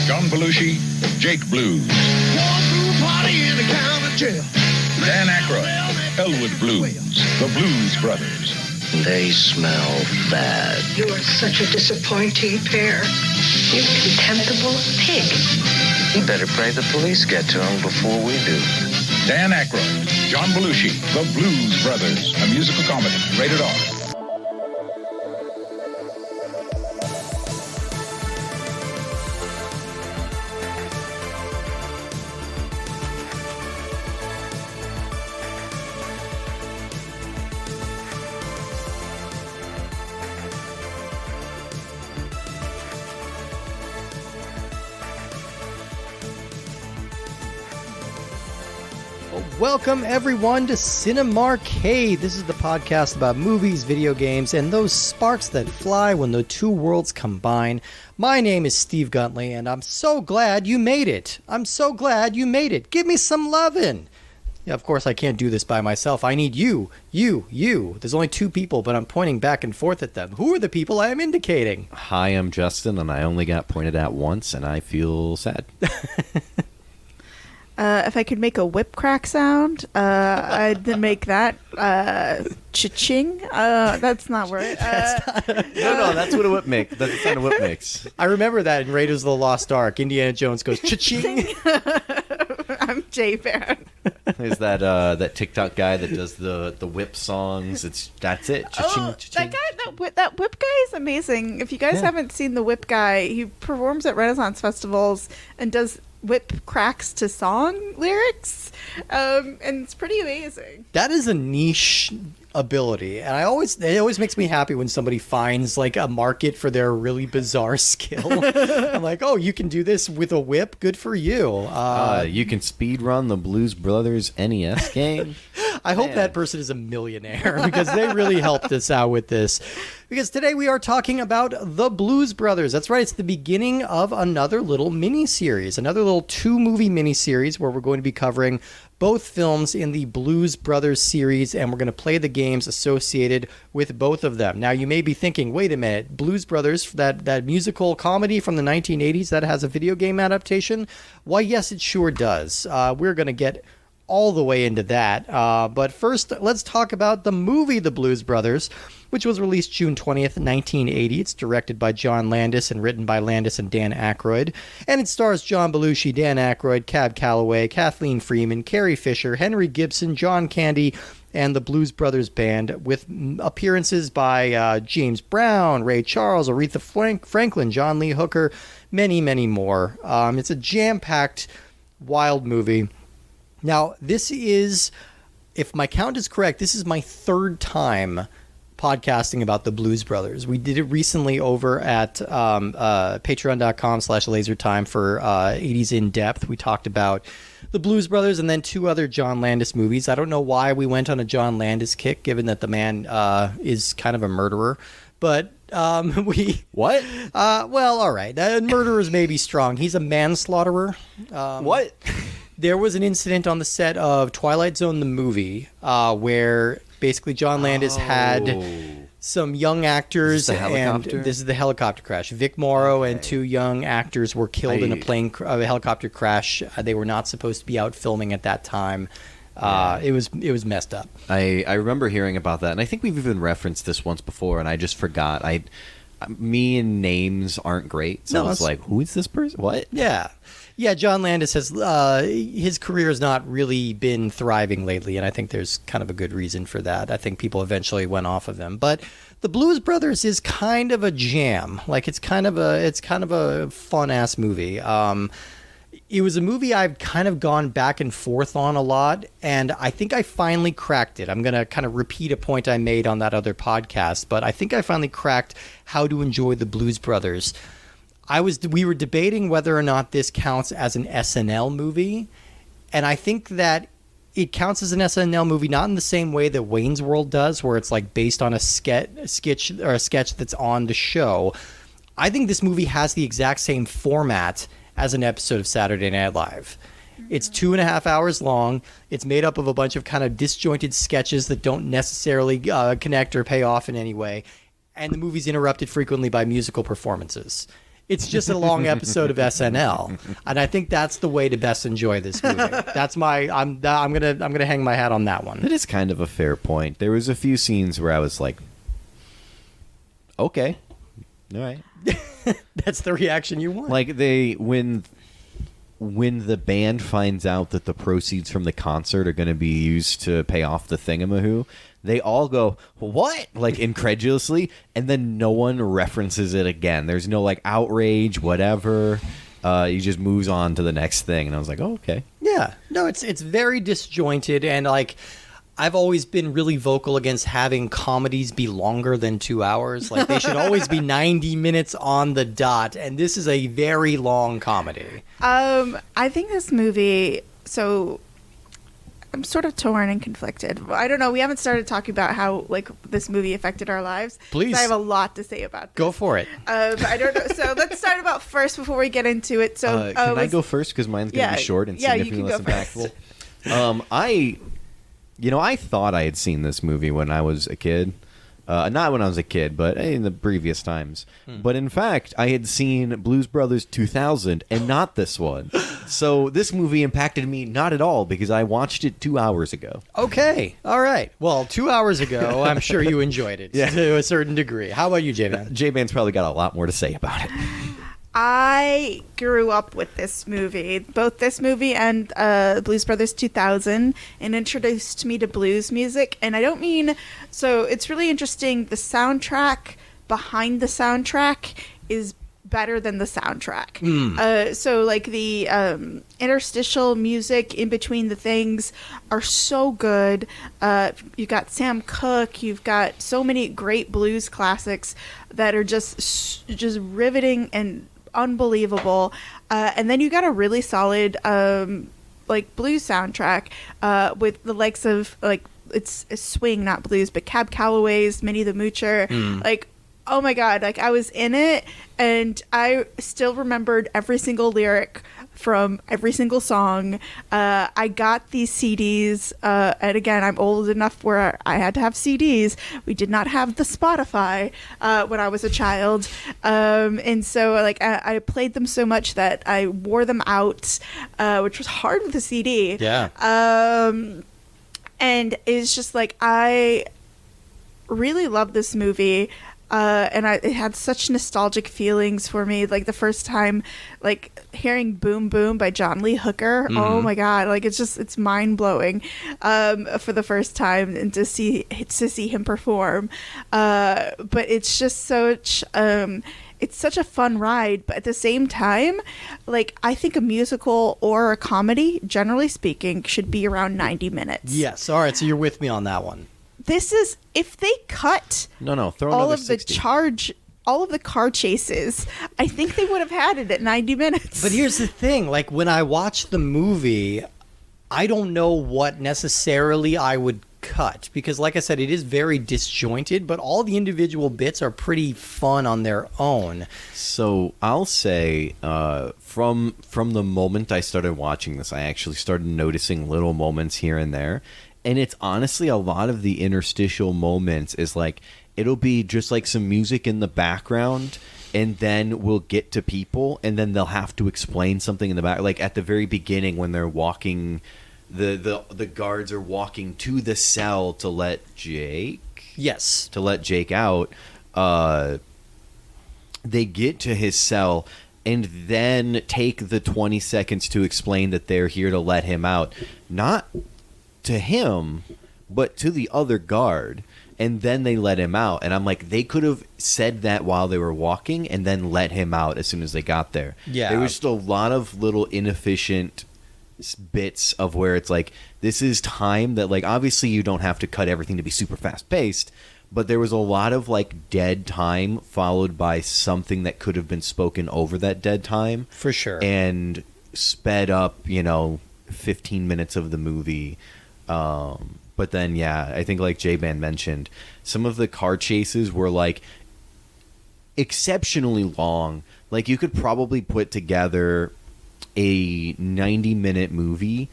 John Belushi, Jake Blues. Dan Aykroyd, Elwood Blues, the Blues Brothers. They smell bad. You are such a disappointing pair. You contemptible pig. You better pray the police get to him before we do. Dan Aykroyd, John Belushi, the Blues Brothers, a musical comedy, rated R. Welcome, everyone, to Cinemarcade. This is the podcast about movies, video games, and those sparks that fly when the two worlds combine. My name is Steve Guntley, and I'm so glad you made it. Give me some lovin'. Yeah, of course, I can't do this by myself. I need you. There's only two people, but I'm pointing back and forth at them. Who are the people I am indicating? Hi, I'm Justin, and I only got pointed at once, and I feel sad. If I could make a whip crack sound, I'd make that cha-ching. That's not where it... No, that's what a whip makes. That's the sound a whip makes. I remember that in Raiders of the Lost Ark. Indiana Jones goes cha-ching. I'm J-Fan. There's that TikTok guy that does the whip songs. That's it. Cha-ching, cha-ching. That whip guy is amazing. If you guys haven't seen the whip guy, he performs at Renaissance festivals and does whip cracks to song lyrics, and it's pretty amazing. That is a niche ability, and it always makes me happy when somebody finds like a market for their really bizarre skill. I'm like, oh, you can do this with a whip? Good for you. You can speed run the Blues Brothers NES game. I hope that person is a millionaire because they really helped us out with this. Because today we are talking about the Blues Brothers. That's right. It's the beginning of another little mini-series, another little two-movie mini-series where we're going to be covering both films in the Blues Brothers series, and we're going to play the games associated with both of them. Now, you may be thinking, wait a minute, Blues Brothers, that musical comedy from the 1980s that has a video game adaptation? Why, yes, it sure does. We're going to get all the way into that. But first, let's talk about the movie The Blues Brothers, which was released June 20th, 1980. It's directed by John Landis and written by Landis and Dan Aykroyd. And it stars John Belushi, Dan Aykroyd, Cab Calloway, Kathleen Freeman, Carrie Fisher, Henry Gibson, John Candy, and the Blues Brothers Band, with appearances by James Brown, Ray Charles, Aretha Franklin, John Lee Hooker, many, many more. It's a jam-packed, wild movie. Now, this is, if my count is correct, this is my third time podcasting about the Blues Brothers. We did it recently over at patreon.com/lasertime for 80s In Depth. We talked about the Blues Brothers and then two other John Landis movies. I don't know why we went on a John Landis kick, given that the man is kind of a murderer. But What? Well, all right. Murderers may be strong. He's a manslaughterer. What? There was an incident on the set of Twilight Zone, the movie, where basically John Landis had some young actors. Is this the helicopter? And this is the helicopter crash. Vic Morrow and two young actors were killed in a helicopter crash. They were not supposed to be out filming at that time. It was messed up. I remember hearing about that, and I think we've even referenced this once before, and I just forgot. Me and names aren't great, so I was like, who is this person? What? Yeah, John Landis has his career has not really been thriving lately, and I think there's kind of a good reason for that. I think people eventually went off of him, but the Blues Brothers is kind of a jam. Like it's kind of a fun ass movie. It was a movie I've kind of gone back and forth on a lot, and I think I finally cracked it. I'm going to kind of repeat a point I made on that other podcast, but I think I finally cracked how to enjoy the Blues Brothers. We were debating whether or not this counts as an SNL movie, and I think that it counts as an SNL movie, not in the same way that Wayne's World does, where it's like based on a sketch that's on the show. I think this movie has the exact same format as an episode of Saturday Night Live. It's 2.5 hours long. It's made up of a bunch of kind of disjointed sketches that don't necessarily connect or pay off in any way. And the movie's interrupted frequently by musical performances. It's just a long episode of SNL, and I think that's the way to best enjoy this movie. That's my. I'm gonna hang my hat on that one. It is kind of a fair point. There was a few scenes where I was like, okay, all right. That's the reaction you want. Like when the band finds out that the proceeds from the concert are going to be used to pay off the thingamahoo, they all go, what? Like incredulously, and then no one references it again. There's no like outrage, whatever. He just moves on to the next thing, and I was like, oh, okay. Yeah. No, it's very disjointed, and like I've always been really vocal against having comedies be longer than 2 hours. Like they should always be 90 minutes on the dot, and this is a very long comedy. I think this movie, so I'm sort of torn and conflicted. I don't know. We haven't started talking about how like this movie affected our lives. Please. I have a lot to say about this. Go for it. I don't know. So let's start about first before we get into it. So can I go first? Because mine's going to be short and significantly less impactful. I thought I had seen this movie when I was a kid. Not when I was a kid, but in the previous times. But in fact, I had seen Blues Brothers 2000 and not this one. So this movie impacted me not at all because I watched it 2 hours ago. Okay. All right. Well, 2 hours ago, I'm sure you enjoyed it to a certain degree. How about you, J-Man? J-Man's probably got a lot more to say about it. I grew up with this movie, both this movie and Blues Brothers 2000, and introduced me to blues music. And I don't mean, so it's really interesting. The soundtrack behind the soundtrack is better than the soundtrack. So like the interstitial music in between the things are so good. You've got Sam Cooke, you've got so many great blues classics that are just riveting and unbelievable, and then you got a really solid like blues soundtrack with the likes of like it's swing, not blues, but Cab Calloway's Minnie the Moocher. Like, oh my god, like I was in it and I still remembered every single lyric from every single song. I got these CDs, and again, I'm old enough where I had to have CDs. We did not have the Spotify when I was a child, and so like I played them so much that I wore them out, which was hard with a CD. Yeah. And it's just like I really love this movie. And it had such nostalgic feelings for me. Like the first time, like hearing "Boom Boom" by John Lee Hooker. Oh my god! Like it's mind blowing for the first time, and to see him perform. But it's just such it's such a fun ride. But at the same time, like I think a musical or a comedy, generally speaking, should be around 90 minutes. Yes. All right. So you're with me on that one. This is, if they cut throw all another of 60. all of the car chases, I think they would have had it at 90 minutes. But here's the thing, like when I watch the movie, I don't know what necessarily I would cut because like I said, it is very disjointed, but all the individual bits are pretty fun on their own. So I'll say from the moment I started watching this, I actually started noticing little moments here and there. And it's honestly a lot of the interstitial moments is like, it'll be just like some music in the background and then we'll get to people and then they'll have to explain something in the back. Like at the very beginning when they're walking, the guards are walking to the cell to let Jake out. They get to his cell and then take the 20 seconds to explain that they're here to let him out. Not to him, but to the other guard, and then they let him out. And I'm like, they could have said that while they were walking and then let him out as soon as they got there. Yeah. There was just a lot of little inefficient bits of where it's like, this is time that, like, obviously you don't have to cut everything to be super fast paced, but there was a lot of like dead time followed by something that could have been spoken over that dead time. For sure. And sped up, 15 minutes of the movie. But then, yeah, I think like J-Man mentioned, some of the car chases were like exceptionally long. Like you could probably put together a 90-minute movie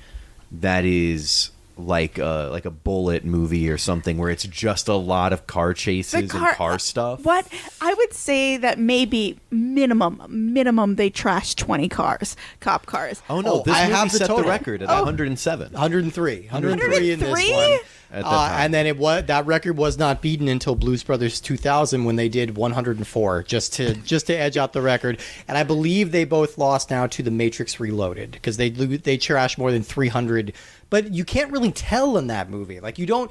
that is like a Bullet movie or something where it's just a lot of car chases and car stuff. What I would say that maybe minimum they trashed 20 cop cars. Oh no, this I movie have the set the total. record at 107. 103 in this one. At that time. And then that record was not beaten until Blues Brothers 2000 when they did 104, just to edge out the record. And I believe they both lost now to The Matrix Reloaded because they trashed more than 300. But you can't really tell in that movie. Like you don't.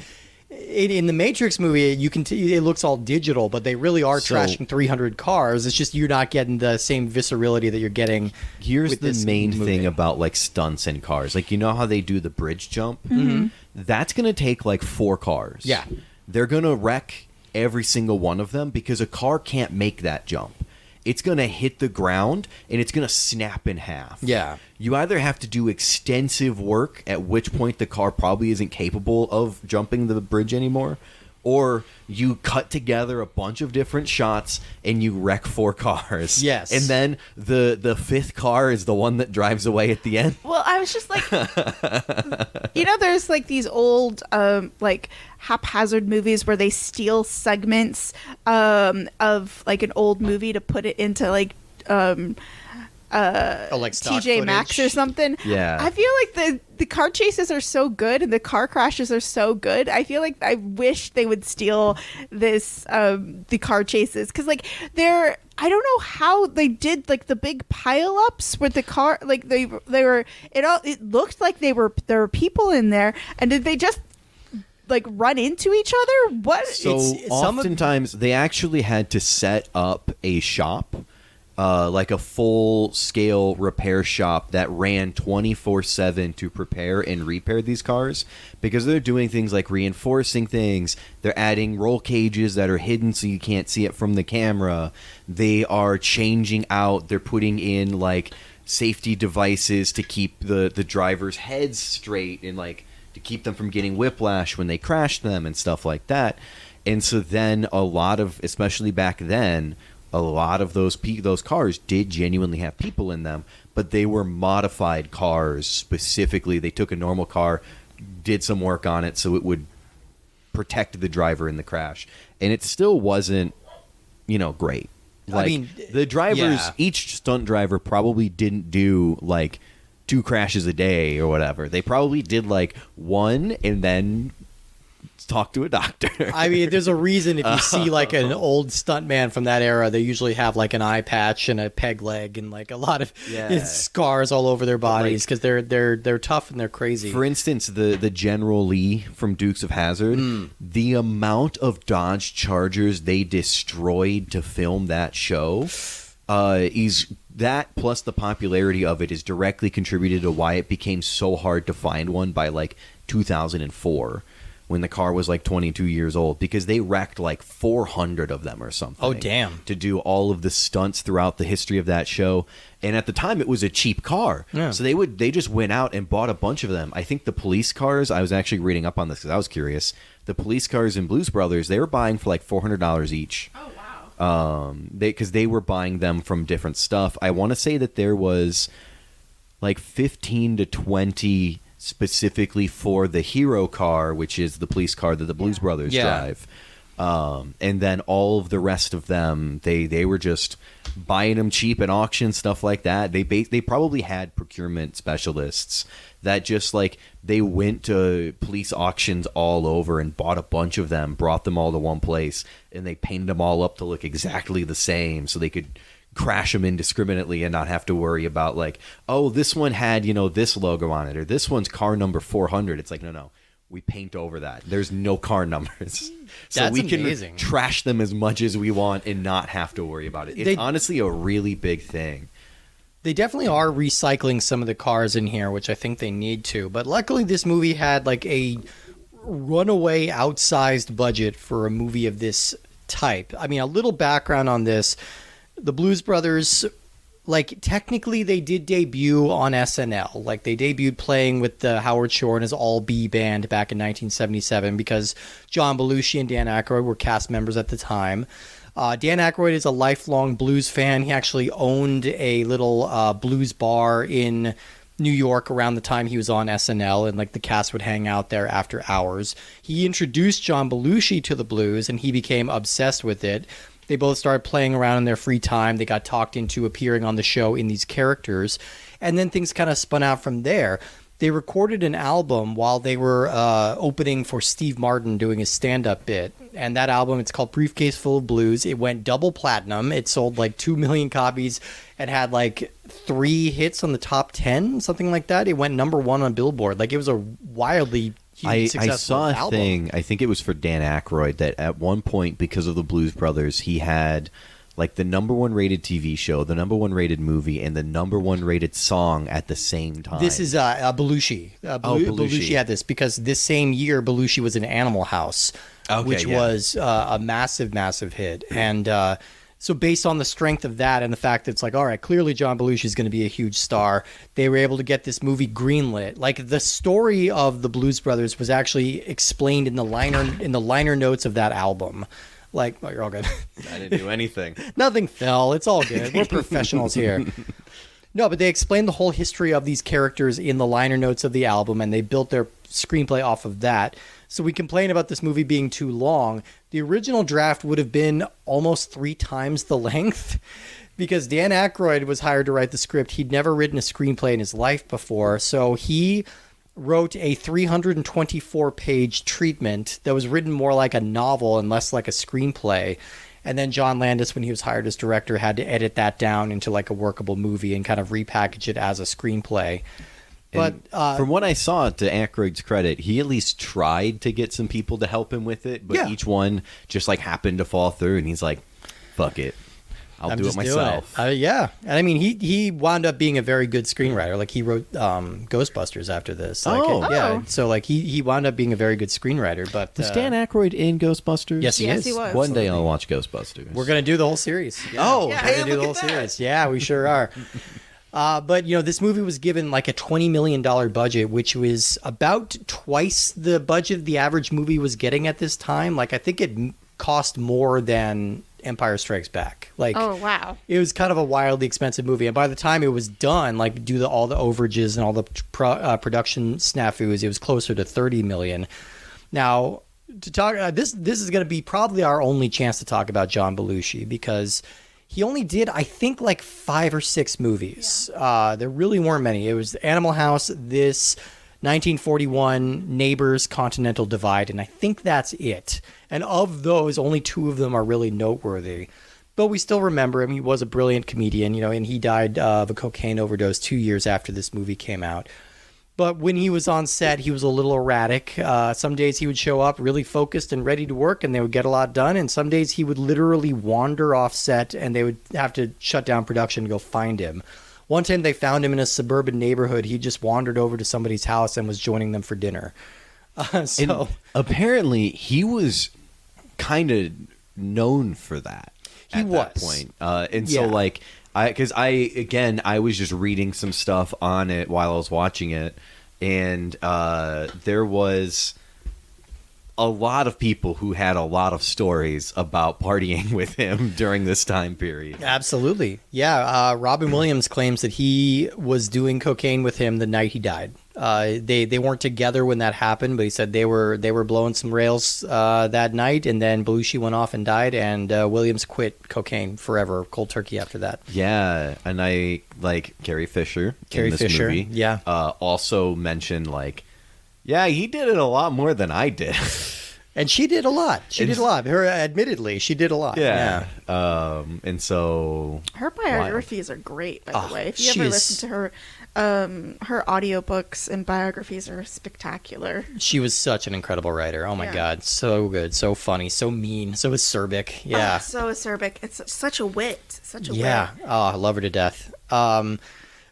In the Matrix movie, you can it looks all digital, but they really are trashing 300 cars. It's just you're not getting the same viscerality that you're getting. Here's the main thing about like stunts and cars. Like, you know how they do the bridge jump? Mm-hmm. That's going to take like 4 cars. Yeah. They're going to wreck every single one of them because a car can't make that jump. It's going to hit the ground and it's going to snap in half. Yeah. You either have to do extensive work, at which point the car probably isn't capable of jumping the bridge anymore, or you cut together a bunch of different shots and you wreck 4 cars. Yes. And then the 5th car is the one that drives away at the end. Well, I was just like, there's like these old like haphazard movies where they steal segments of like an old movie to put it into like like stock TJ Maxx or footage. something. Yeah. I feel like the car chases are so good and the car crashes are so good. I feel like I wish they would steal this the car chases because like I don't know how they did like the big pileups with the car. Like they were it looked like there were people in there, and did they just like run into each other? What? So oftentimes they actually had to set up a shop. Like a full-scale repair shop that ran 24/7 to prepare and repair these cars because they're doing things like reinforcing things. They're adding roll cages that are hidden so you can't see it from the camera. They are changing out. They're putting in like safety devices to keep the drivers' heads straight and like to keep them from getting whiplash when they crash them and stuff like that. And so then a lot of, especially back then, a lot of those cars did genuinely have people in them, but they were modified cars specifically. They took a normal car, did some work on it so it would protect the driver in the crash. And it still wasn't, great. Like, I mean, the drivers, each stunt driver probably didn't do like 2 crashes a day or whatever. They probably did like 1 and then talk to a doctor. I mean, there's a reason if you see like an old stuntman from that era, they usually have like an eye patch and a peg leg and like a lot of scars all over their bodies because they're tough and they're crazy. For instance, the General Lee from Dukes of Hazzard, the amount of Dodge Chargers they destroyed to film that show is that plus the popularity of it is directly contributed to why it became so hard to find one by like 2004. When the car was like 22 years old, because they wrecked like 400 of them or something. Oh, damn. To do all of the stunts throughout the history of that show. And at the time, it was a cheap car. Yeah. So they just went out and bought a bunch of them. I think the police cars, I was actually reading up on this because I was curious. The police cars in Blues Brothers, they were buying for like $400 each. Oh, wow. Because they were buying them from different stuff. I want to say that there was like 15 to 20 specifically for the hero car, which is the police car that the Blues Brothers drive. And then all of the rest of them, they were just buying them cheap at auction, stuff like that. They probably had procurement specialists that just like they went to police auctions all over and bought a bunch of them, brought them all to one place, and they painted them all up to look exactly the same so they could crash them indiscriminately and not have to worry about like, oh, this one had, this logo on it, or this one's car number 400. It's like, no, we paint over that. There's no car numbers. So That's we can amazing. trash them as much as we want and not have to worry about it. It's honestly a really big thing. They definitely are recycling some of the cars in here, which I think they need to. But luckily, this movie had like a runaway outsized budget for a movie of this type. I mean, a little background on this. The Blues Brothers, like, technically they did debut on SNL. Like, they debuted playing with the Howard Shore and his all-B band back in 1977 because John Belushi and Dan Aykroyd were cast members at the time. Dan Aykroyd is a lifelong blues fan. He actually owned a little blues bar in New York around the time he was on SNL, and like the cast would hang out there after hours. He introduced John Belushi to the blues, and he became obsessed with it. They both started playing around in their free time. They got talked into appearing on the show in these characters, and then things kind of spun out from there. They recorded an album while they were opening for Steve Martin doing his stand-up bit. And that album, it's called Briefcase Full of Blues. It went double platinum. It sold like 2 million copies and had like 3 hits on the top 10, something like that. It went number 1 on Billboard. Like, it was a wildly huge, successful album. I saw a album. thing, I think it was for Dan Aykroyd, that at one point, because of the Blues Brothers, he had like the number 1 rated TV show, the number 1 rated movie, and the number 1 rated song at the same time. This is Belushi. Belushi had this because this same year Belushi was in Animal House, which was a massive, massive hit. And so based on the strength of that and the fact that it's like, all right, clearly John Belushi is going to be a huge star, they were able to get this movie greenlit. Like, the story of the Blues Brothers was actually explained in the liner notes of that album. Like, oh, you're all good. I didn't do anything. Nothing fell. It's all good. We're professionals here. No, but they explained the whole history of these characters in the liner notes of the album, and they built their screenplay off of that. So we complain about this movie being too long. The original draft would have been almost 3 times the length because Dan Aykroyd was hired to write the script. He'd never written a screenplay in his life before, so he wrote a 324-page treatment that was written more like a novel and less like a screenplay. And then John Landis, when he was hired as director, had to edit that down into like a workable movie and kind of repackage it as a screenplay. But from what I saw, to Aykroyd's credit, he at least tried to get some people to help him with it, but each one just like happened to fall through, and he's like, fuck it. I'll do it myself. Yeah. And I mean, he wound up being a very good screenwriter. Like, he wrote Ghostbusters after this. Like, yeah. So like he wound up being a very good screenwriter. But was Dan Aykroyd in Ghostbusters? Yes, he is. He was. One day I'll watch Ghostbusters. We're gonna do the whole series. Yeah. We're gonna do the whole series. Yeah, we sure are. But, you know, this movie was given like a $20 million budget, which was about twice the budget the average movie was getting at this time. Like, I think it cost more than Empire Strikes Back. Like, oh, wow. It was kind of a wildly expensive movie. And by the time it was done, like, due to all the overages and all the production snafus, it was closer to $30 million. Now, to talk, this is going to be probably our only chance to talk about John Belushi because he only did, I think, like 5 or 6 movies. There really weren't many. It was Animal House, this, 1941, Neighbors, Continental Divide, and I think that's it. And of those, only 2 of them are really noteworthy. But we still remember him. He was a brilliant comedian, you know, and he died of a cocaine overdose 2 years after this movie came out. But when he was on set, he was a little erratic. Some days he would show up really focused and ready to work, and they would get a lot done. And some days he would literally wander off set, and they would have to shut down production to go find him. One time they found him in a suburban neighborhood. He just wandered over to somebody's house and was joining them for dinner. And apparently he was kind of known for that. He was. That point. And so like, I was just reading some stuff on it while I was watching it, and there was a lot of people who had a lot of stories about partying with him during this time period. Absolutely. Yeah. Robin Williams claims that he was doing cocaine with him the night he died. They weren't together when that happened, but he said they were blowing some rails that night, and then Belushi went off and died, and Williams quit cocaine forever, cold turkey after that. Yeah, and I like Carrie Fisher in this movie. Yeah. Also mentioned like, yeah, he did it a lot more than I did. And she did a lot. Admittedly, she did a lot. Yeah. And so her biographies are great, by the way. If you ever listen to her audiobooks and biographies are spectacular. She was such an incredible writer. Oh my God. So good, so funny, so mean, so acerbic. Yeah. So acerbic. It's such a wit. Such a wit. Yeah. Oh, I love her to death.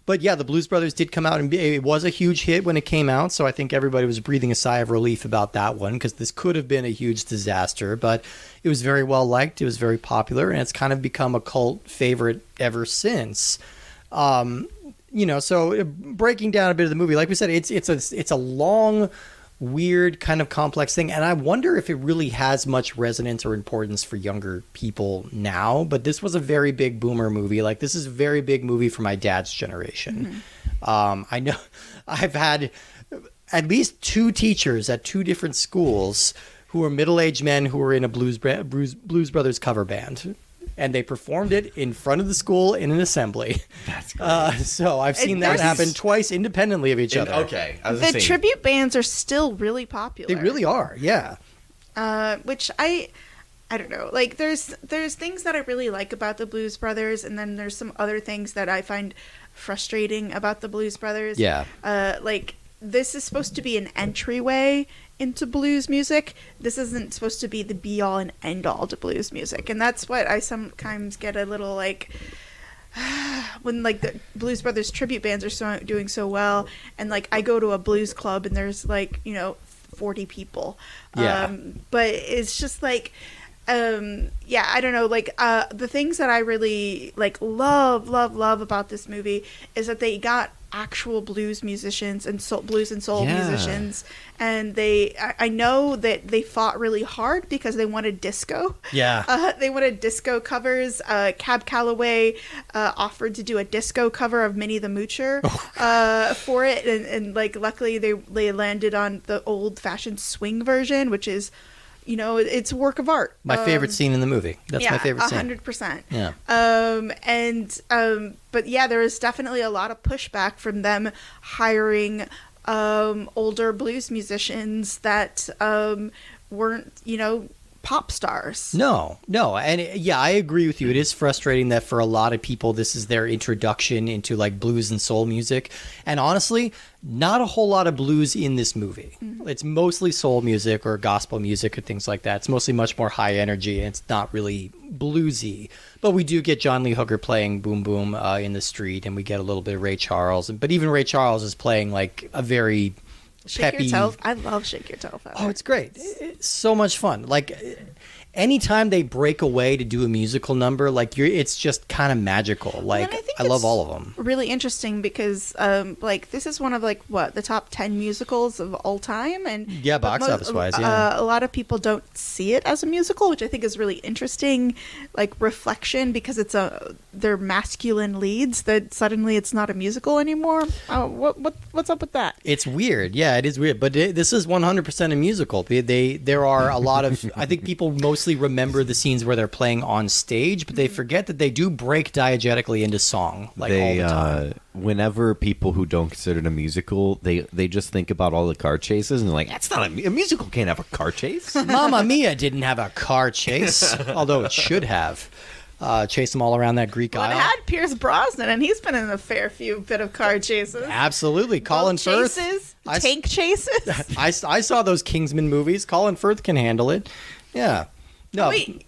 But yeah, the Blues Brothers did come out, and it was a huge hit when it came out. So I think everybody was breathing a sigh of relief about that one, because this could have been a huge disaster. But it was very well liked. It was very popular, and it's kind of become a cult favorite ever since. You know, so breaking down a bit of the movie, like we said, it's a long, weird, kind of complex thing, and I wonder if it really has much resonance or importance for younger people now. But this was a very big boomer movie. Like, this is a very big movie for my dad's generation. I know I've had at least 2 teachers at 2 different schools who were middle-aged men who were in a Blues Brothers cover band. And they performed it in front of the school in an assembly. That's great. So I've seen that happen twice independently of each other. Okay. The tribute bands are still really popular. They really are, yeah. Which I don't know. Like there's things that I really like about the Blues Brothers, and then there's some other things that I find frustrating about the Blues Brothers. Yeah. Like this is supposed to be an entryway into blues music. This isn't supposed to be the be all and end all to blues music, and that's what I sometimes get a little like when like the Blues Brothers tribute bands are doing so well, and like I go to a blues club and there's like 40 people. Yeah. But it's just like I don't know, like the things that I really like love about this movie is that they got actual blues musicians and blues and soul musicians, and I know that they fought really hard because they wanted disco. They wanted disco covers. Cab Calloway offered to do a disco cover of Minnie the Moocher for it, and like luckily they landed on the old-fashioned swing version, which is it's a work of art. My favorite scene in the movie. That's my favorite scene. 100%. Yeah. But yeah, there is definitely a lot of pushback from them hiring older blues musicians that weren't, pop stars. No. And I agree with you. It is frustrating that for a lot of people, this is their introduction into like blues and soul music. And honestly, not a whole lot of blues in this movie. Mm-hmm. It's mostly soul music or gospel music or things like that. It's mostly much more high energy, and it's not really bluesy. But we do get John Lee Hooker playing Boom Boom in the street, and we get a little bit of Ray Charles. But even Ray Charles is playing like a very peppy. I love Shake Your Tail Feather. Oh, it's great. It's so much fun. Like anytime they break away to do a musical number, like it's just kind of magical. Like I love all of them. Really interesting because like this is one of like the top 10 musicals of all time, and box office wise, a lot of people don't see it as a musical, which I think is really interesting, like reflection, because they're masculine leads that suddenly it's not a musical anymore. What's up with that? It's weird. Yeah, it is weird, but this is 100% a musical. There are a lot of I think people mostly remember the scenes where they're playing on stage, but they forget that they do break diegetically into song all the time. Whenever people who don't consider it a musical, they just think about all the car chases and they're like, that's not a musical, can't have a car chase. Mamma Mia didn't have a car chase, although it should have. Chase them all around that Greek Isle. It had Pierce Brosnan, and he's been in a fair few bit of car chases. Absolutely. Colin Firth. Tank chases. I saw those Kingsman movies. Colin Firth can handle it. Yeah. No. Oh, wait,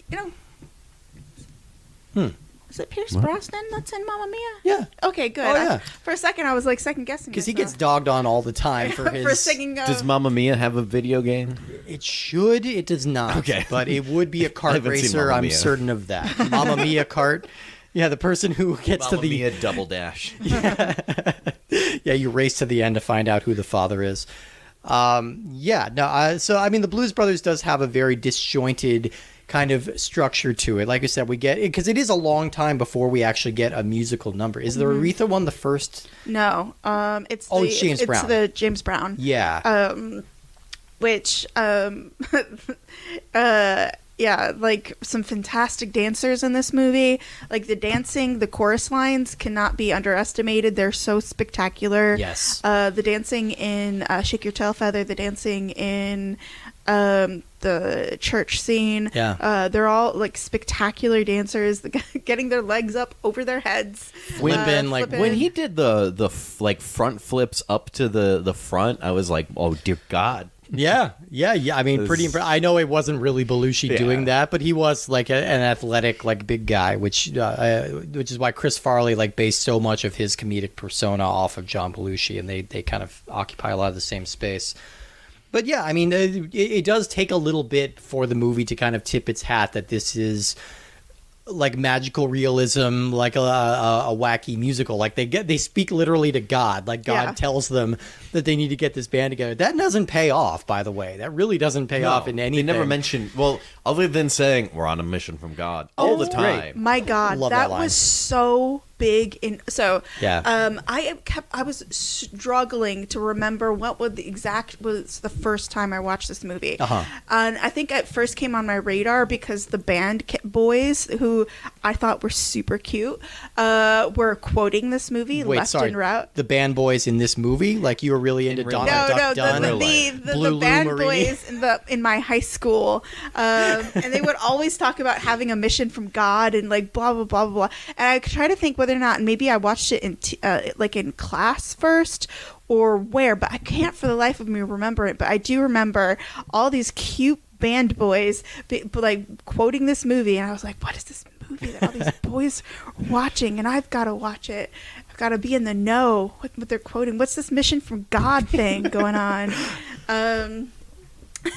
is it Pierce Brosnan that's in Mamma Mia? Yeah. Okay, good. Oh, yeah. For a second, I was like second guessing because he gets dogged on all the time for his for singing. Does Mamma Mia have a video game? It should. It does not. Okay, but it would be a kart racer. I'm certain of that. Mamma Mia kart. Yeah, the person who gets Mamma to the Mia double dash. Yeah, you race to the end to find out who the father is. So I mean, the Blues Brothers does have a very disjointed kind of structure to it. Like I said, we get it because it is a long time before we actually get a musical number. Is the Aretha one the first? No, it's James Brown. It's the James Brown. Yeah. Which like some fantastic dancers in this movie. Like the dancing, the chorus lines cannot be underestimated. They're so spectacular. Yes. The dancing in Shake Your Tail Feather, the dancing in the church scene. Yeah. They're all like spectacular dancers, getting their legs up over their heads. Flipping. When he did the front flips up to the front, I was like, oh dear God. Yeah. I mean, pretty impressive. I know it wasn't really Belushi doing that, but he was like an athletic, like big guy, which is why Chris Farley like based so much of his comedic persona off of John Belushi, and they kind of occupy a lot of the same space. But yeah, I mean, it does take a little bit for the movie to kind of tip its hat that this is like magical realism, like a wacky musical. Like they speak literally to God. Like God tells them that they need to get this band together. That doesn't pay off, by the way. That really doesn't pay off in anything. They never mention, other than saying we're on a mission from God all the time. My God, that was so big in so Yeah. I was struggling to remember what was the first time I watched this movie. And I think it first came on my radar because the band boys, who I thought were super cute, were quoting this movie left and right. The band boys in this movie, like you were really into Donald Duck Dunn, the band boys in my high school, and they would always talk about having a mission from God and like blah blah blah blah blah. And I try to think whether or not maybe I watched it in in class first or where, but I can't for the life of me remember it. But I do remember all these cute band boys like quoting this movie, and I was like, what is this movie that all these boys are watching? And I've got to watch it. I've got to be in the know what they're quoting. What's this mission from God thing going on?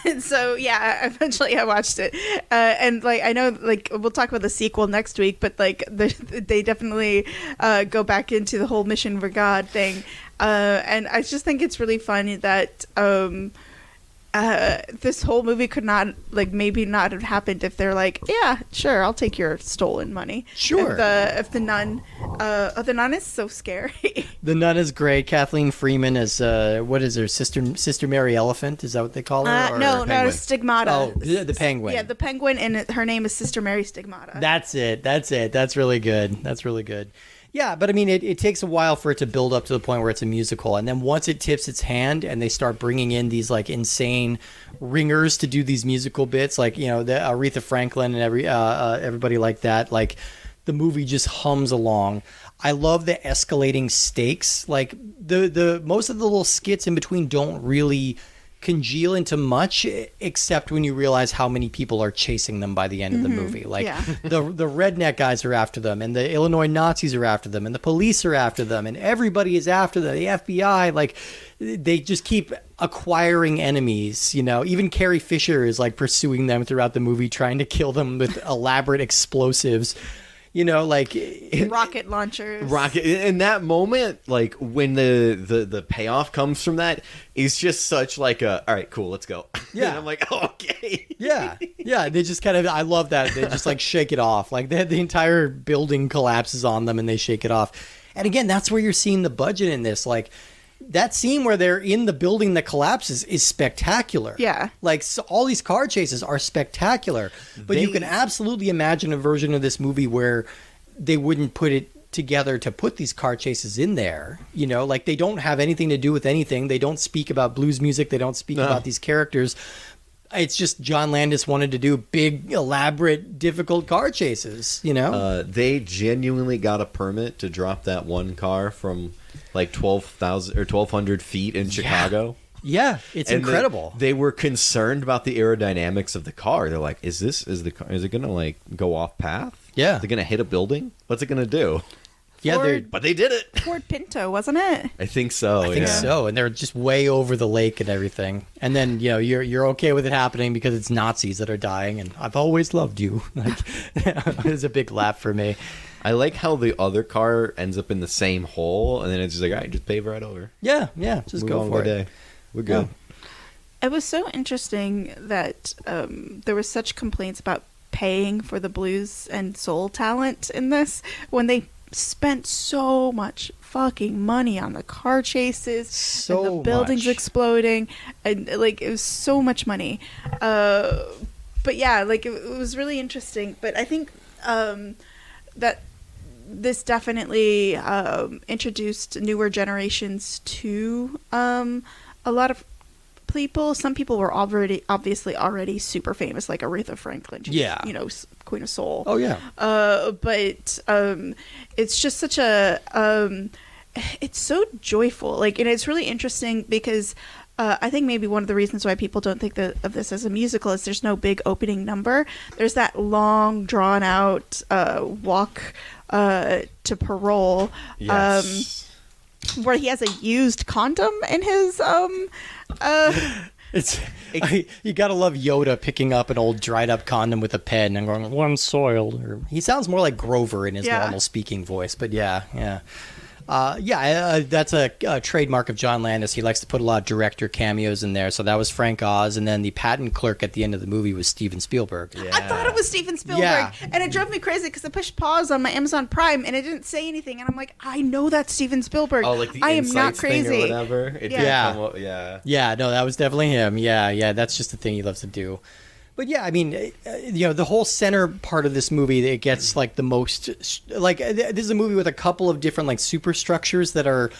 And so yeah, eventually I watched it, and like I know like we'll talk about the sequel next week, but like they definitely go back into the whole mission for God thing, and I just think it's really funny that this whole movie could not maybe not have happened if they're like, yeah, sure, I'll take your stolen money. Sure. If the nun, the nun is so scary. The nun is great. Kathleen Freeman is what is her sister Mary Elephant? Is that what they call her? No, Stigmata. Oh, the penguin. Yeah, the penguin, and her name is Sister Mary Stigmata. That's it. That's really good. Yeah, but I mean, it takes a while for it to build up to the point where it's a musical, and then once it tips its hand and they start bringing in these like insane ringers to do these musical bits, like the Aretha Franklin and everybody like that, like the movie just hums along. I love the escalating stakes. Like the most of the little skits in between don't really congeal into much, except when you realize how many people are chasing them by the end of the movie. Like the redneck guys are after them, and the Illinois Nazis are after them, and the police are after them, and everybody is after them. The FBI, like they just keep acquiring enemies. Even Carrie Fisher is like pursuing them throughout the movie, trying to kill them with elaborate explosives. Like rocket launchers. In that moment, like when the payoff comes from that, is just such like all right, cool, let's go. Yeah. And I'm like, oh, okay. Yeah. They just kind of, I love that. They just like shake it off. Like the entire building collapses on them and they shake it off. And again, that's where you're seeing the budget in this. Like that scene where they're in the building that collapses is spectacular. Yeah. Like so all these car chases are spectacular. But you can absolutely imagine a version of this movie where they wouldn't put it together to put these car chases in there. Like they don't have anything to do with anything. They don't speak about blues music. They don't speak about these characters. It's just John Landis wanted to do big, elaborate, difficult car chases, They genuinely got a permit to drop that one car from like 12,000 or 1,200 feet in Chicago. Yeah, it's incredible. They were concerned about the aerodynamics of the car. They're like, is it going to like go off path? Yeah. Is it going to hit a building? What's it going to do? But they did it. Ford Pinto, wasn't it? I think so. I think so, and they're just way over the lake and everything. And then you're okay with it happening because it's Nazis that are dying. And I've always loved you. Like it's a big laugh for me. I like how the other car ends up in the same hole, and then it's just like, all right, just pave right over. Yeah, just go for it. We're good. It was so interesting that there was such complaints about paying for the blues and soul talent in this when they spent so much fucking money on the car chases and the buildings exploding, and like it was so much money. But yeah, like it was really interesting. But I think that this definitely introduced newer generations to a lot of people. Some people were obviously already super famous, like Aretha Franklin. She's, Queen of Soul. Oh yeah. But it's just such a it's so joyful. Like, and it's really interesting because I think maybe one of the reasons why people don't think of this as a musical is there's no big opening number. There's that long, drawn out walk to parole. Yes. Where he has a used condom in his you gotta love Yoda picking up an old dried up condom with a pen and going, one soiled. He sounds more like Grover in his normal speaking voice, but yeah. That's a trademark of John Landis. He likes to put a lot of director cameos in there. So that was Frank Oz, and then the patent clerk at the end of the movie was Steven Spielberg. I thought it was Steven Spielberg, and it drove me crazy because I pushed pause on my Amazon Prime and it didn't say anything, and I'm like, I know that's Steven Spielberg. Oh, like the I am not Insights thing crazy. or whatever. It didn't come up- yeah. Yeah, no, that was definitely him. Yeah, that's just the thing he loves to do. But yeah, I mean, the whole center part of this movie, it gets like the most, like, this is a movie with a couple of different like superstructures that are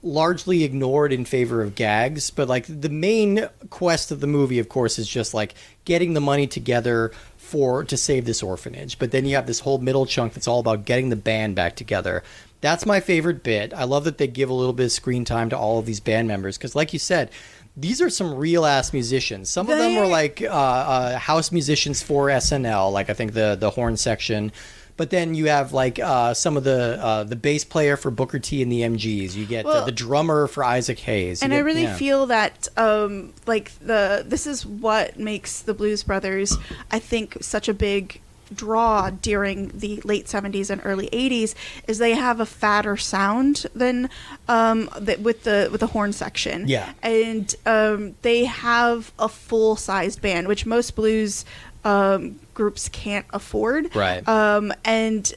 largely ignored in favor of gags. But like the main quest of the movie, of course, is just like getting the money together to save this orphanage. But then you have this whole middle chunk that's all about getting the band back together. That's my favorite bit. I love that they give a little bit of screen time to all of these band members because, like you said, these are some real ass musicians. Some of them were like house musicians for SNL, like I think the horn section. But then you have like some of the bass player for Booker T and the MGs. You get the drummer for Isaac Hayes. I really feel that this is what makes the Blues Brothers, I think, such a big draw during the late 70s and early 80s is they have a fatter sound than with the horn section. Yeah. And they have a full-sized band, which most blues groups can't afford. Right. And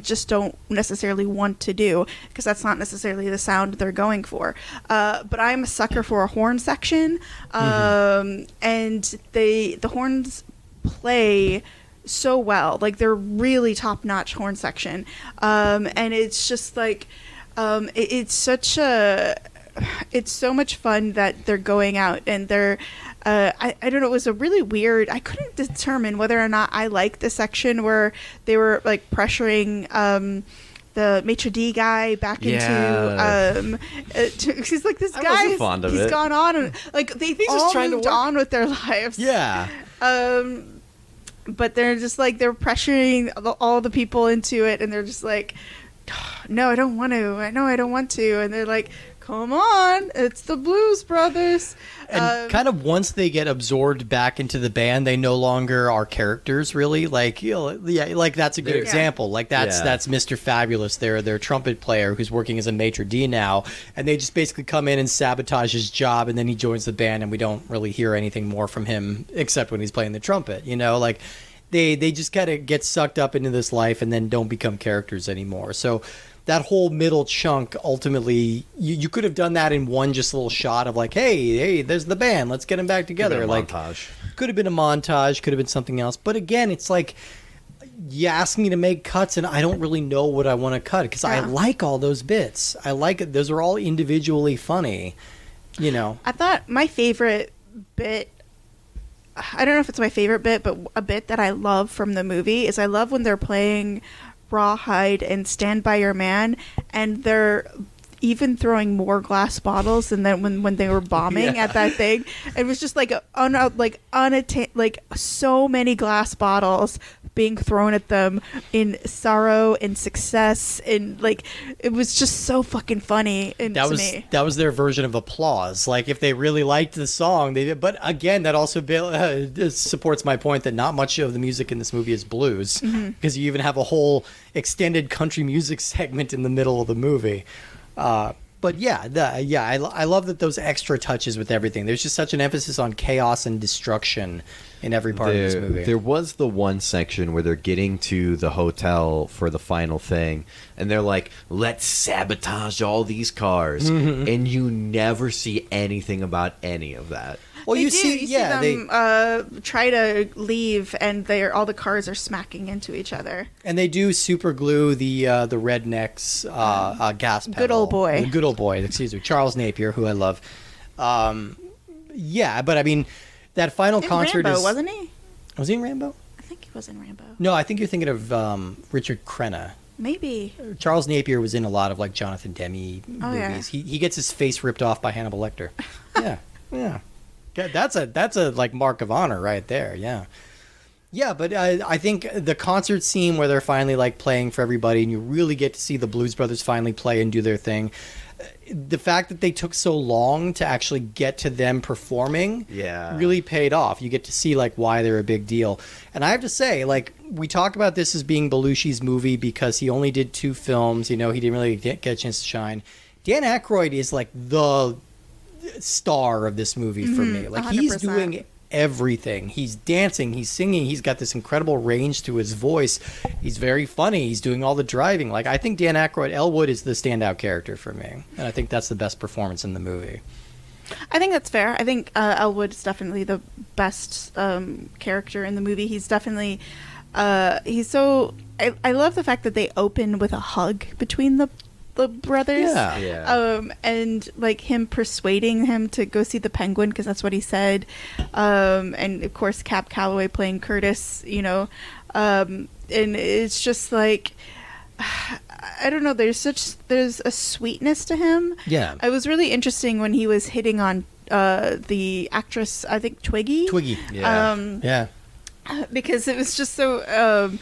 just don't necessarily want to do because that's not necessarily the sound they're going for. But I'm a sucker for a horn section. And the horns play so well, like they're really top-notch horn section, and it's just like it's so much fun that they're going out and they're I don't know, it was a really weird, I couldn't determine whether or not I liked the section where they were like pressuring the maitre d' guy back into he's like, this guy he's gone on and like they've all moved on with their lives. But they're just like, they're pressuring all the people into it, and they're just like, no, I don't want to. I know I don't want to. And they're like, come on, it's the Blues Brothers. And kind of once they get absorbed back into the band, they no longer are characters, really. Like, like that's a good example. Like that's Mr. Fabulous, their trumpet player who's working as a maitre d' now, and they just basically come in and sabotage his job, and then he joins the band, and we don't really hear anything more from him except when he's playing the trumpet. Like they just kind of get sucked up into this life and then don't become characters anymore. So that whole middle chunk, ultimately, you could have done that in one just little shot of like, hey, there's the band, let's get them back together. Like, montage. Could have been a montage, could have been something else. But again, it's like, you ask me to make cuts and I don't really know what I want to cut because I like all those bits. I like it. Those are all individually funny, I thought my favorite bit, I don't know if it's my favorite bit, but a bit that I love from the movie is I love when they're playing Rawhide and Stand By Your Man, and they're even throwing more glass bottles than when they were bombing at that thing. It was just like so many glass bottles being thrown at them in sorrow and success, and like it was just so fucking funny. And that was their version of applause. Like if they really liked the song, they did. But again, that also supports my point that not much of the music in this movie is blues, because you even have a whole extended country music segment in the middle of the movie. But I love that those extra touches with everything. There's just such an emphasis on chaos and destruction in every part of this movie. There was the one section where they're getting to the hotel for the final thing, and they're like, let's sabotage all these cars. And you never see anything about any of that. Well, you see them try to leave, and all the cars are smacking into each other. And they do super glue the rednecks gas pedal. Good old boy. Good old boy. Excuse me, Charles Napier, who I love. But I mean, that final concert Rambo, is, wasn't he? Was he in Rambo? I think he was in Rambo. No, I think you're thinking of Richard Crenna. Maybe. Charles Napier was in a lot of like Jonathan Demme movies. Yeah. He gets his face ripped off by Hannibal Lecter. Yeah. That's a like mark of honor right there. Yeah. Yeah, but I think the concert scene where they're finally like playing for everybody, and you really get to see the Blues Brothers finally play and do their thing. The fact that they took so long to actually get to them performing, really paid off. You get to see like why they're a big deal. And I have to say, like, we talk about this as being Belushi's movie because he only did 2 films. You know, he didn't really get a chance to shine. Dan Aykroyd is like the star of this movie for me. Like 100%. He's doing everything. He's dancing, he's singing, he's got this incredible range to his voice. He's very funny, he's doing all the driving. Like, I think Dan Aykroyd, Elwood is the standout character for me, and I think that's the best performance in the movie. I think that's fair. I think Elwood is definitely the best character in the movie. He's definitely he's so I love the fact that they open with a hug between the brothers, and like him persuading him to go see the Penguin because that's what he said, and of course Cap Calloway playing Curtis, you know, and it's just like, I don't know, there's a sweetness to him. Yeah, it was really interesting when he was hitting on the actress, I think Twiggy, because it was just so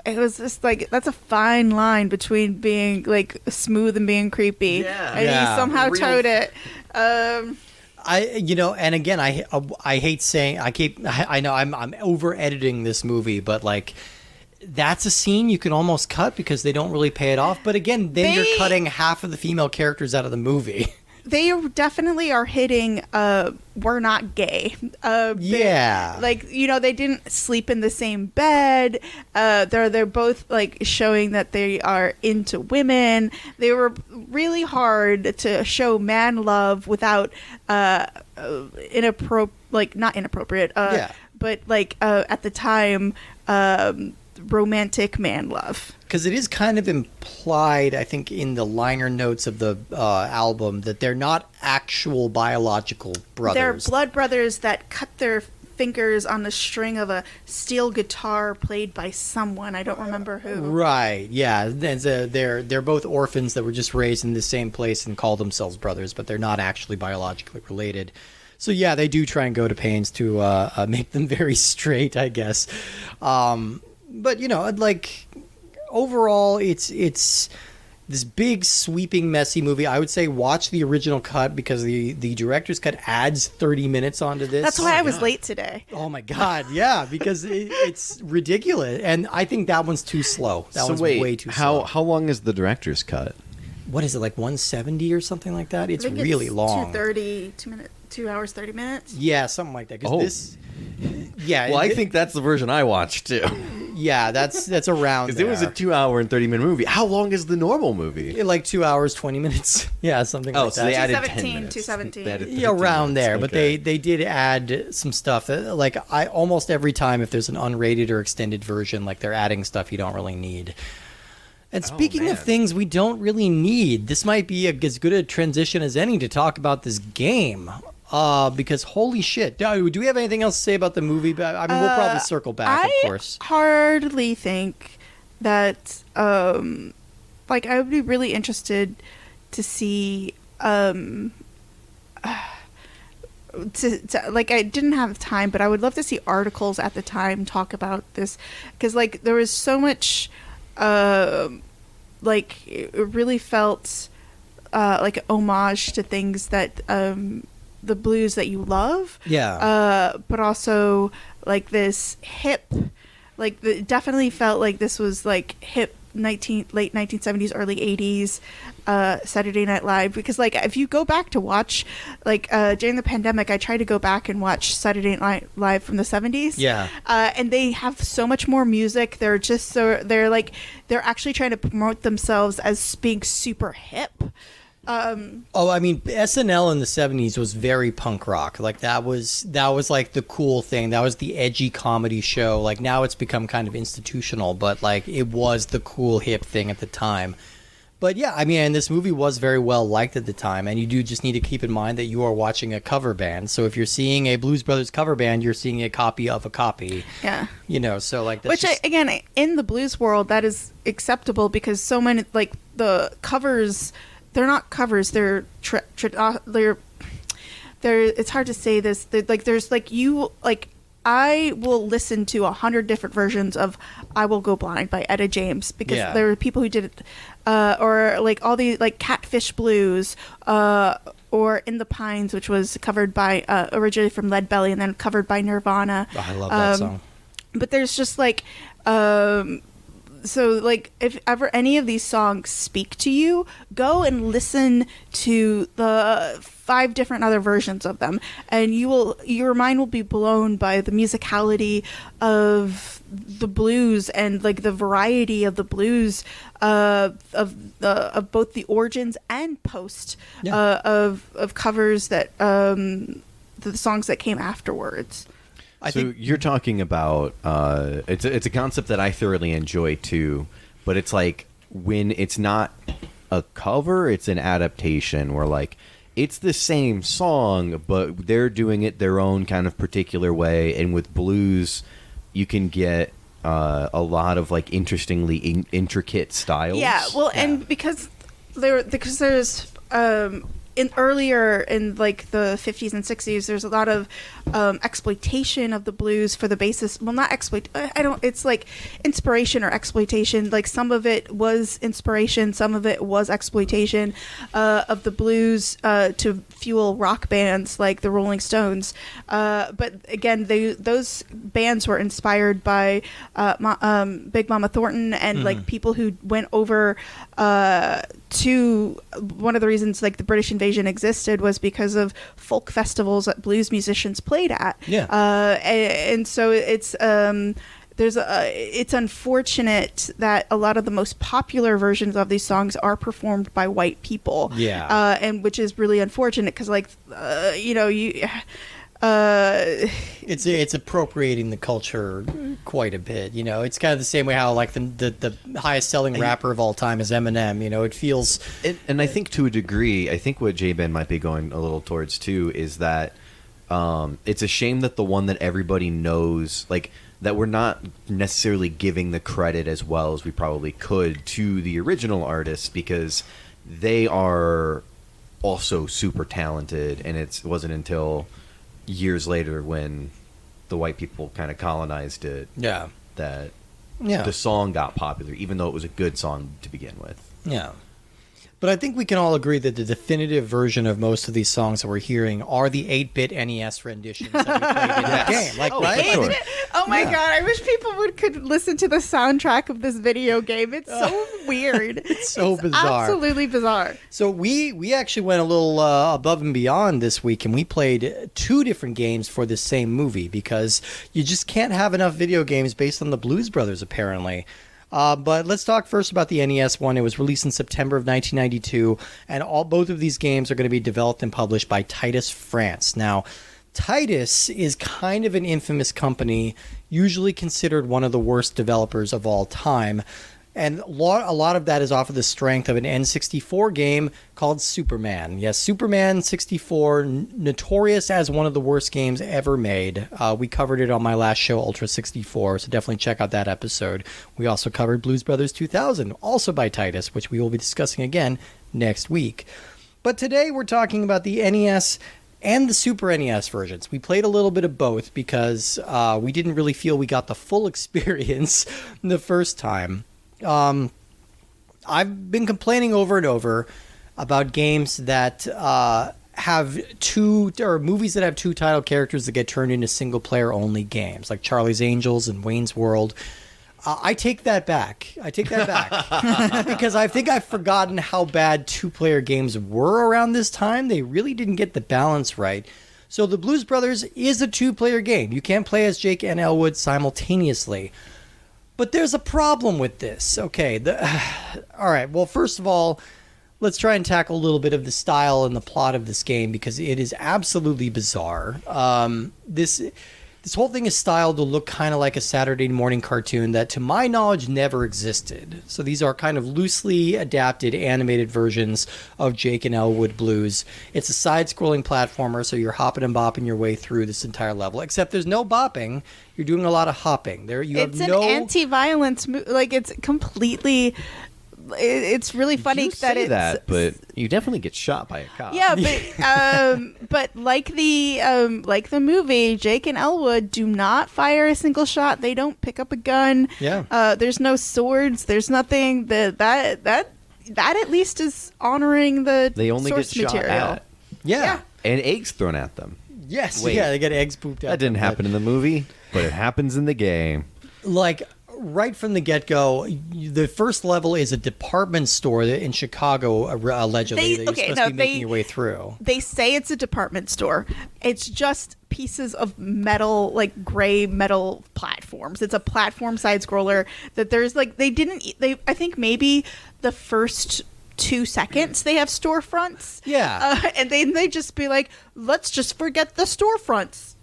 it was just like, that's a fine line between being like smooth and being creepy. And he somehow towed it. And again, I hate saying, I know I'm over editing this movie, but like, that's a scene you can almost cut because they don't really pay it off. But again, then you're cutting half of the female characters out of the movie. They definitely are hitting we're not gay. Like, you know, they didn't sleep in the same bed. They're both like showing that they are into women. They were really hard to show man love without not inappropriate, but like at the time romantic man love. Because it is kind of implied, I think, in the liner notes of the album that they're not actual biological brothers. They're blood brothers that cut their fingers on the string of a steel guitar played by someone. I don't remember who. Right, yeah. They're both orphans that were just raised in the same place and call themselves brothers, but they're not actually biologically related. So, yeah, they do try and go to pains to make them very straight, I guess. But, you know, like, overall, it's this big, sweeping, messy movie. I would say watch the original cut because the director's cut adds 30 minutes onto this. That's why I was late today. Oh, my God. Yeah, because it's ridiculous. And I think that one's too slow. That one's way too slow. How long is the director's cut? What is it, like 170 or something like that? It's really long. 2 hours, 30 minutes? Yeah, something like that. Well, I think that's the version I watched, too. Yeah, that's around there. Because it was a 2 hour and 30-minute movie. How long is the normal movie? Like 2 hours, 20 minutes. Yeah, something like that. So they added 10 minutes. 217. Yeah, around there. Okay. But they did add some stuff. Like, almost every time if there's an unrated or extended version, like, they're adding stuff you don't really need. And speaking of things we don't really need, this might be as good a transition as any to talk about this game. Because holy shit. Do we have anything else to say about the movie? I mean, we'll probably circle back, of course. I hardly think that, like, I would be really interested to see, like, I didn't have time, but I would love to see articles at the time talk about this. Because, like, there was so much, like, it really felt like an homage to things that, the blues that you love, but also like this hip, like it definitely felt like this was like hip late 1970s, early 80s Saturday Night Live, because like if you go back to watch, like during the pandemic, I tried to go back and watch Saturday Night Live from the 70s, and they have so much more music. They're they're actually trying to promote themselves as being super hip. I mean, SNL in the 70s was very punk rock. Like that was like the cool thing. That was the edgy comedy show. Like now it's become kind of institutional, but like it was the cool hip thing at the time. But yeah, I mean, and this movie was very well liked at the time, and you do just need to keep in mind that you are watching a cover band. So if you're seeing a Blues Brothers cover band, you're seeing a copy of a copy. Yeah. You know, so like that's again, in the blues world, that is acceptable because so many, like the covers, they're not covers. They're it's hard to say this. Like there's like you like I will listen to 100 different versions of "I Will Go Blind" by Etta James, because there were people who did it, or like all the like Catfish Blues, or "In the Pines," which was covered by originally from Leadbelly and then covered by Nirvana. Oh, I love that song. But there's just like, so like if ever any of these songs speak to you, go and listen to the 5 different other versions of them, and your mind will be blown by the musicality of the blues and like the variety of the blues of both the origins and post of covers that the songs that came afterwards. I think you're talking about it's a concept that I thoroughly enjoy too, but it's like when it's not a cover, it's an adaptation where like it's the same song, but they're doing it their own kind of particular way. And with blues, you can get a lot of like interestingly intricate styles. Yeah, well, and because there's earlier in like the 50s and 60s, there's a lot of exploitation of the blues for the basis. Well, not it's like inspiration or exploitation. Like some of it was inspiration, some of it was exploitation of the blues to fuel rock bands like the Rolling Stones. But again, those bands were inspired by Big Mama Thornton and like people who went over to one of the reasons like the British invasion existed was because of folk festivals that blues musicians played at. And so it's it's unfortunate that a lot of the most popular versions of these songs are performed by white people. And which is really unfortunate because like it's appropriating the culture quite a bit. You know, it's kind of the same way how like the highest selling rapper of all time is Eminem. You know, it feels. And I think to a degree, I think what J-Ben might be going a little towards too is that it's a shame that the one that everybody knows, like that we're not necessarily giving the credit as well as we probably could to the original artists because they are also super talented, and it wasn't until years later when the white people kind of colonized it that the song got popular, even though it was a good song to begin with. But I think we can all agree that the definitive version of most of these songs that we're hearing are the 8-bit NES renditions that we played in the game. Like, right? Sure. Oh my god, I wish people could listen to the soundtrack of this video game. It's so weird. It's so bizarre. Absolutely bizarre. So we actually went a little above and beyond this week, and we played 2 different games for this same movie because you just can't have enough video games based on the Blues Brothers, apparently. But let's talk first about the NES one. It was released in September of 1992, and both of these games are going to be developed and published by Titus France. Now, Titus is kind of an infamous company, usually considered one of the worst developers of all time. And a lot of that is off of the strength of an N64 game called Superman. Yes, Superman 64, notorious as one of the worst games ever made. We covered it on my last show, Ultra 64, so definitely check out that episode. We also covered Blues Brothers 2000, also by Titus, which we will be discussing again next week. But today we're talking about the NES and the Super NES versions. We played a little bit of both because we didn't really feel we got the full experience the first time. I've been complaining over and over about games that have movies that have 2 title characters that get turned into single player only games, like Charlie's Angels and Wayne's World. I take that back. Because I think I've forgotten how bad 2-player games were around this time. They really didn't get the balance right. So the Blues Brothers is a 2-player game. You can't play as Jake and Elwood simultaneously. But there's a problem with this. Okay, all right. Well, first of all, let's try and tackle a little bit of the style and the plot of this game because it is absolutely bizarre. This whole thing is styled to look kind of like a Saturday morning cartoon that, to my knowledge, never existed. So these are kind of loosely adapted animated versions of Jake and Elwood Blues. It's a side-scrolling platformer, so you're hopping and bopping your way through this entire level. Except there's no bopping. You're doing a lot of hopping. It's an anti-violence movie. Like, it's completely it's really funny you that say it's that, but you definitely get shot by a cop. yeah, but like the movie, Jake and Elwood do not fire a single shot. They don't pick up a gun. Yeah. There's no swords. There's nothing. That at least is honoring the They only source get shot material. at. Yeah. And eggs thrown at them. Yes. Wait. Yeah, they get eggs pooped out. That didn't them, happen in the movie, but it happens in the game. Like right from the get-go, the first level is a department store in Chicago, allegedly, that you're supposed to be making your way through. They say it's a department store. It's just pieces of metal, like gray metal platforms. It's a platform side scroller that there's like I think maybe the first 2 seconds they have storefronts. Yeah. And then they just be like, let's just forget the storefronts.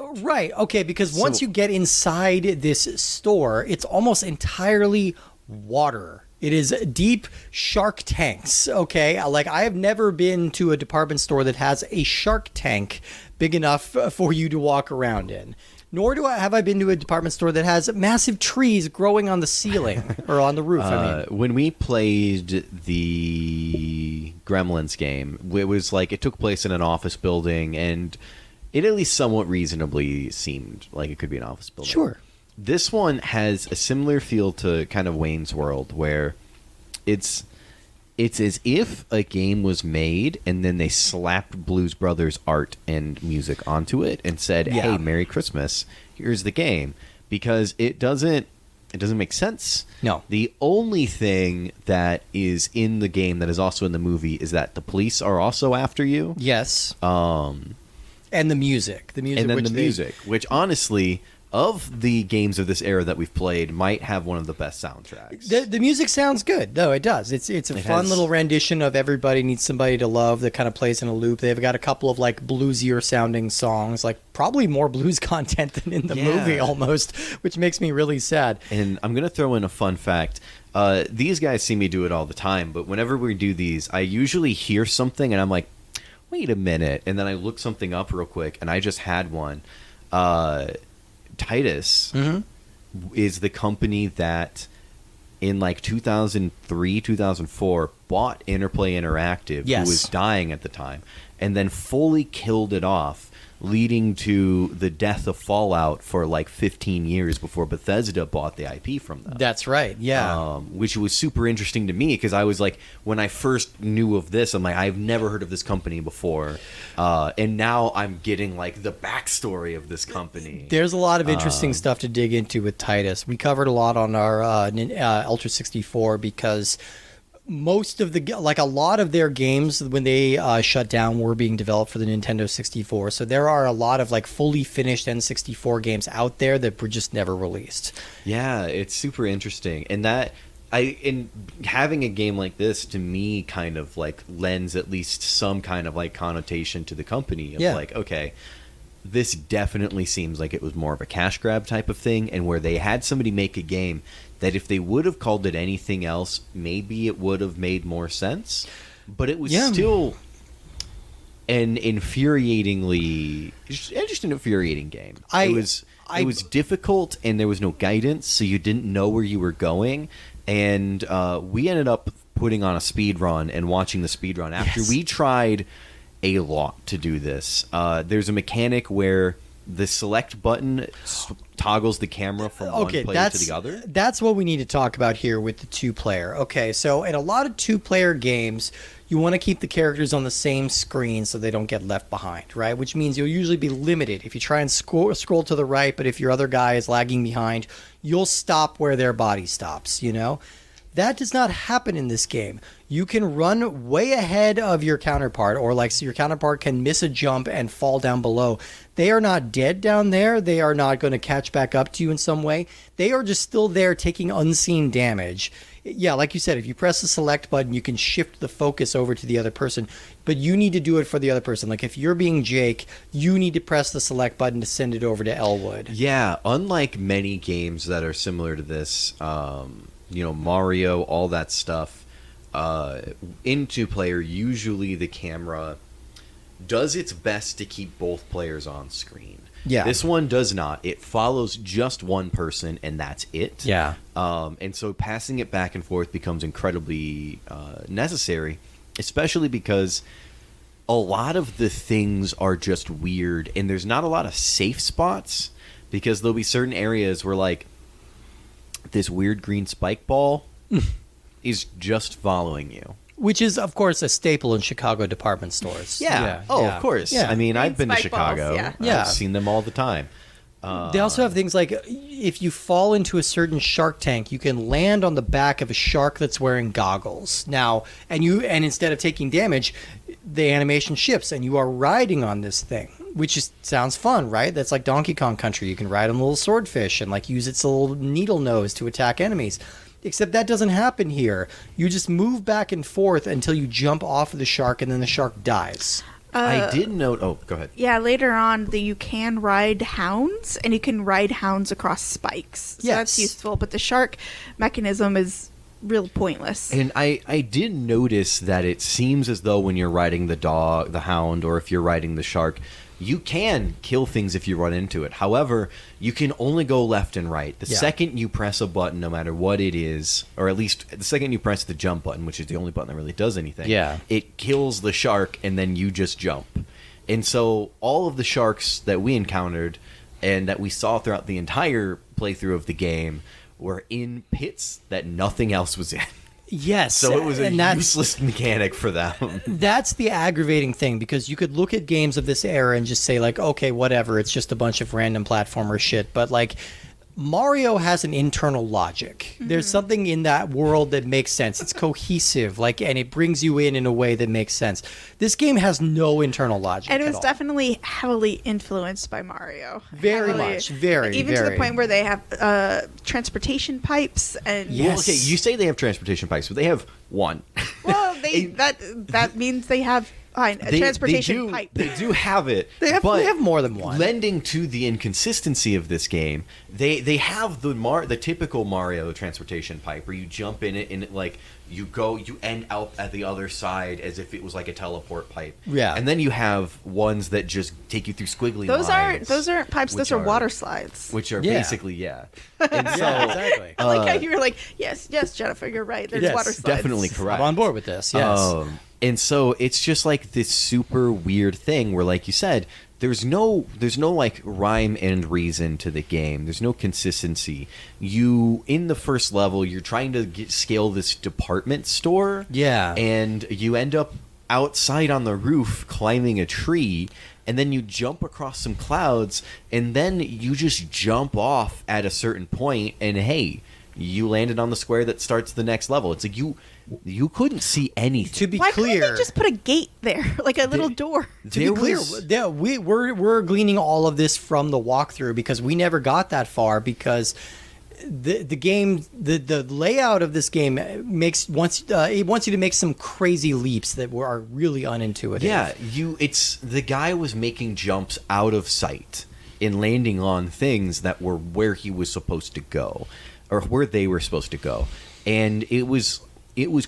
Right. Okay. Because once you get inside this store, it's almost entirely water. It is deep shark tanks. Okay. Like I have never been to a department store that has a shark tank big enough for you to walk around in. Nor have I been to a department store that has massive trees growing on the ceiling or on the roof. When we played the Gremlins game, it was like it took place in an office building, and it at least somewhat reasonably seemed like it could be an office building. Sure. This one has a similar feel to kind of Wayne's World, where it's as if a game was made and then they slapped Blues Brothers art and music onto it and said, "Hey, Merry Christmas! Here's the game," because it doesn't make sense. No. The only thing that is in the game that is also in the movie is that the police are also after you. Yes. And the music. And then music, which honestly, of the games of this era that we've played, might have one of the best soundtracks. The music sounds good, though. It does. It's a fun little rendition of Everybody Needs Somebody to Love that kind of plays in a loop. They've got a couple of like bluesier sounding songs, like probably more blues content than in the movie almost, which makes me really sad. And I'm going to throw in a fun fact. These guys see me do it all the time, but whenever we do these, I usually hear something and I'm like, wait a minute. And then I look something up real quick, and I just had one. Titus is the company that in like 2003, 2004 bought Interplay Interactive, who was dying at the time, and then fully killed it off, leading to the death of Fallout for like 15 years before Bethesda bought the IP from them. That's right, yeah. Which was super interesting to me because I was like, when I first knew of this, I'm like, I've never heard of this company before. And now I'm getting like the backstory of this company. There's a lot of interesting stuff to dig into with Titus. We covered a lot on our Ultra 64 because most of a lot of their games when they shut down were being developed for the Nintendo 64. So there are a lot of like fully finished N64 games out there that were just never released. Yeah, it's super interesting. And in having a game like this, to me, kind of like lends at least some kind of like connotation to the company of like, okay, this definitely seems like it was more of a cash grab type of thing, and where they had somebody make a game that if they would have called it anything else, maybe it would have made more sense. But it was still an infuriating game. It was difficult, and there was no guidance, so you didn't know where you were going. And we ended up putting on a speed run and watching the speed run after we tried a lot to do this. There's a mechanic where the select button toggles the camera from one player to the other. That's what we need to talk about here with the two-player. Okay, so in a lot of two-player games, you want to keep the characters on the same screen so they don't get left behind, right? Which means you'll usually be limited. If you try and scroll to the right, but if your other guy is lagging behind, you'll stop where their body stops, you know? That does not happen in this game. You can run way ahead of your counterpart, or like so your counterpart can miss a jump and fall down below. They are not dead down there. They are not going to catch back up to you in some way. They are just still there taking unseen damage. Yeah, like you said, if you press the select button, you can shift the focus over to the other person, but you need to do it for the other person. Like if you're being Jake, you need to press the select button to send it over to Elwood. Yeah, unlike many games that are similar to this, Mario, all that stuff, in two-player, usually the camera does its best to keep both players on screen. Yeah. This one does not. It follows just one person, and that's it. Yeah. And so passing it back and forth becomes incredibly necessary, especially because a lot of the things are just weird, and there's not a lot of safe spots, because there'll be certain areas where, like, this weird green spike ball is just following you. Which is, of course, a staple in Chicago department stores. Yeah. Of course. Yeah. I mean, I've been to spike balls, Chicago. yeah. Yeah. I've seen them all the time. They also have things like, if you fall into a certain shark tank, you can land on the back of a shark that's wearing goggles. Now, and instead of taking damage, the animation shifts and you are riding on this thing, which just sounds fun, right? That's like Donkey Kong Country. You can ride on a little swordfish and like use its little needle nose to attack enemies. Except that doesn't happen here. You just move back and forth until you jump off of the shark and then the shark dies. I did note... Oh, go ahead. Yeah, later on, you can ride hounds, and you can ride hounds across spikes. So Yes. that's useful, but the shark mechanism is real pointless. And I did notice that it seems as though when you're riding the hound, or if you're riding the shark, you can kill things if you run into it. However, you can only go left and right. The second you press a button, no matter what it is, or at least the second you press the jump button, which is the only button that really does anything, it kills the shark, and then you just jump. And so all of the sharks that we encountered and that we saw throughout the entire playthrough of the game were in pits that nothing else was in. Yes. So it was a and that's- useless mechanic for them. That's the aggravating thing, because you could look at games of this era and just say, like, okay, whatever, it's just a bunch of random platformer shit. But, like, Mario has an internal logic. There's something in that world that makes sense. It's cohesive, like, and it brings you in a way that makes sense. This game has no internal logic. And it at was all. definitely heavily influenced by Mario. Very Heavily. much. Very, Even to very. the point where they have transportation pipes and Yes. Well, okay, you say they have transportation pipes, but they have one. well, that means they have a transportation pipe. They do have it. They have but more than one. Lending to the inconsistency of this game, they have the typical Mario transportation pipe where you jump in it and you end out at the other side as if it was like a teleport pipe. Yeah. And then you have ones that just take you through squiggly lines. Those aren't pipes. Those are water slides. Which are Yeah. basically And so exactly. I like how you were like, yes, Jennifer, you're right. There's Yes, water slides. definitely correct. I'm on board with this, yes. And so it's just like this super weird thing where, like you said, there's no like rhyme and reason to the game. There's no consistency. You, in the first level, you're trying to scale this department store. Yeah. And you end up outside on the roof climbing a tree, and then you jump across some clouds, and then you just jump off at a certain point, and hey, you landed on the square that starts the next level. It's like you couldn't see anything. To be Why clear, couldn't they just put a gate there, like a little door? To be clear, yeah, we're gleaning all of this from the walkthrough because we never got that far because the game the layout of this game wants you to make some crazy leaps that are really unintuitive. Yeah, it's the guy was making jumps out of sight and landing on things that were where he was supposed to go, or where they were supposed to go, and it was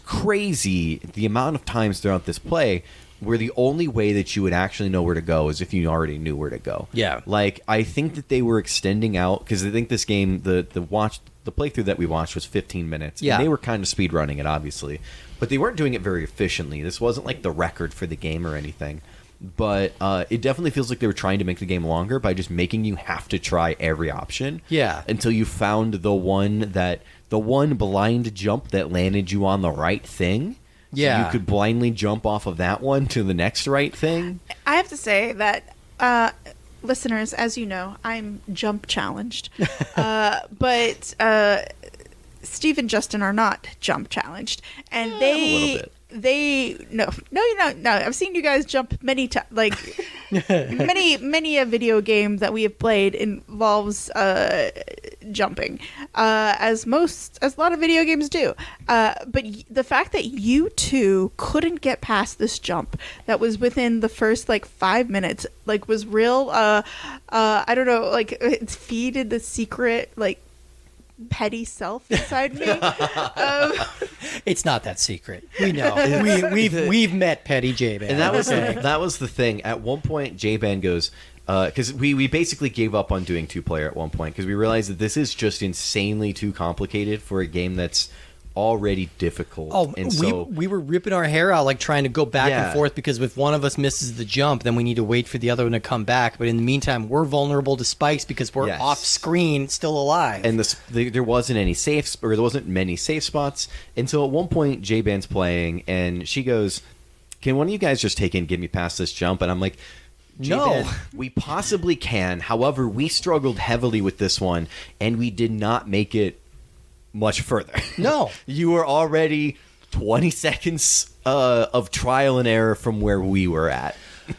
crazy the amount of times throughout this play where the only way that you would actually know where to go is if you already knew where to go. Yeah. Like, I think that they were extending out, because I think this game, the playthrough that we watched was 15 minutes. Yeah. And they were kind of speed running it, obviously. But they weren't doing it very efficiently. This wasn't like the record for the game or anything. But it definitely feels like they were trying to make the game longer by just making you have to try every option. Yeah. Until you found the one blind jump that landed you on the right thing. Yeah. So you could blindly jump off of that one to the next right thing. I have to say that, listeners, as you know, I'm jump challenged. But Steve and Justin are not jump challenged. And A little bit. No. I've seen you guys jump many times. Like, many a video game that we have played involves jumping, as a lot of video games do. But the fact that you two couldn't get past this jump that was within the first 5 minutes, was real. I don't know, it's feeded the secret petty self inside me. It's not that secret. We know. We've met Petty J-Ban. And that was the thing. At one point, J-Ban goes, because we basically gave up on doing 2-player at one point because we realized that this is just insanely too complicated for a game that's already difficult. Oh, and so we were ripping our hair out like trying to go back Yeah. and forth because if one of us misses the jump, then we need to wait for the other one to come back. But in the meantime, we're vulnerable to spikes because we're Yes. off screen, still alive. and there wasn't there wasn't many safe spots. And so at one point, J-Ban's playing, and she goes, "Can one of you guys just take and get me past this jump?" And I'm like, No. J-Ban, we possibly can. However, we struggled heavily with this one, and we did not make it much further. No. You were already 20 seconds of trial and error from where we were at.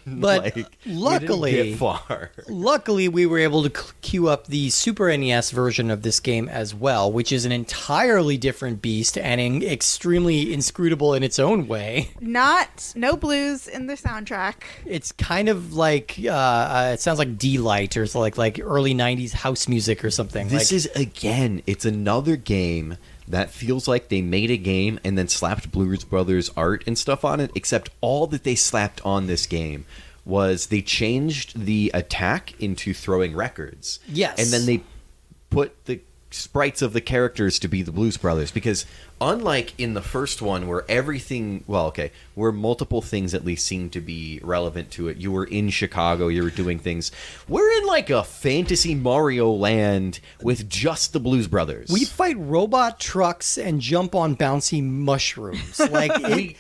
But luckily, we didn't get far. Luckily, we were able to queue up the Super NES version of this game as well, which is an entirely different beast and extremely inscrutable in its own way. No blues in the soundtrack. It's kind of like it sounds like D-Light or like early '90s house music or something. This is it's another game that feels like they made a game and then slapped Blues Brothers art and stuff on it, except all that they slapped on this game was they changed the attack into throwing records. Yes. And then they put the sprites of the characters to be the Blues Brothers, because unlike in the first one where where multiple things at least seem to be relevant to it, you were in Chicago, you were doing things, we're in like a fantasy Mario land with just the Blues Brothers. We fight robot trucks and jump on bouncy mushrooms. Like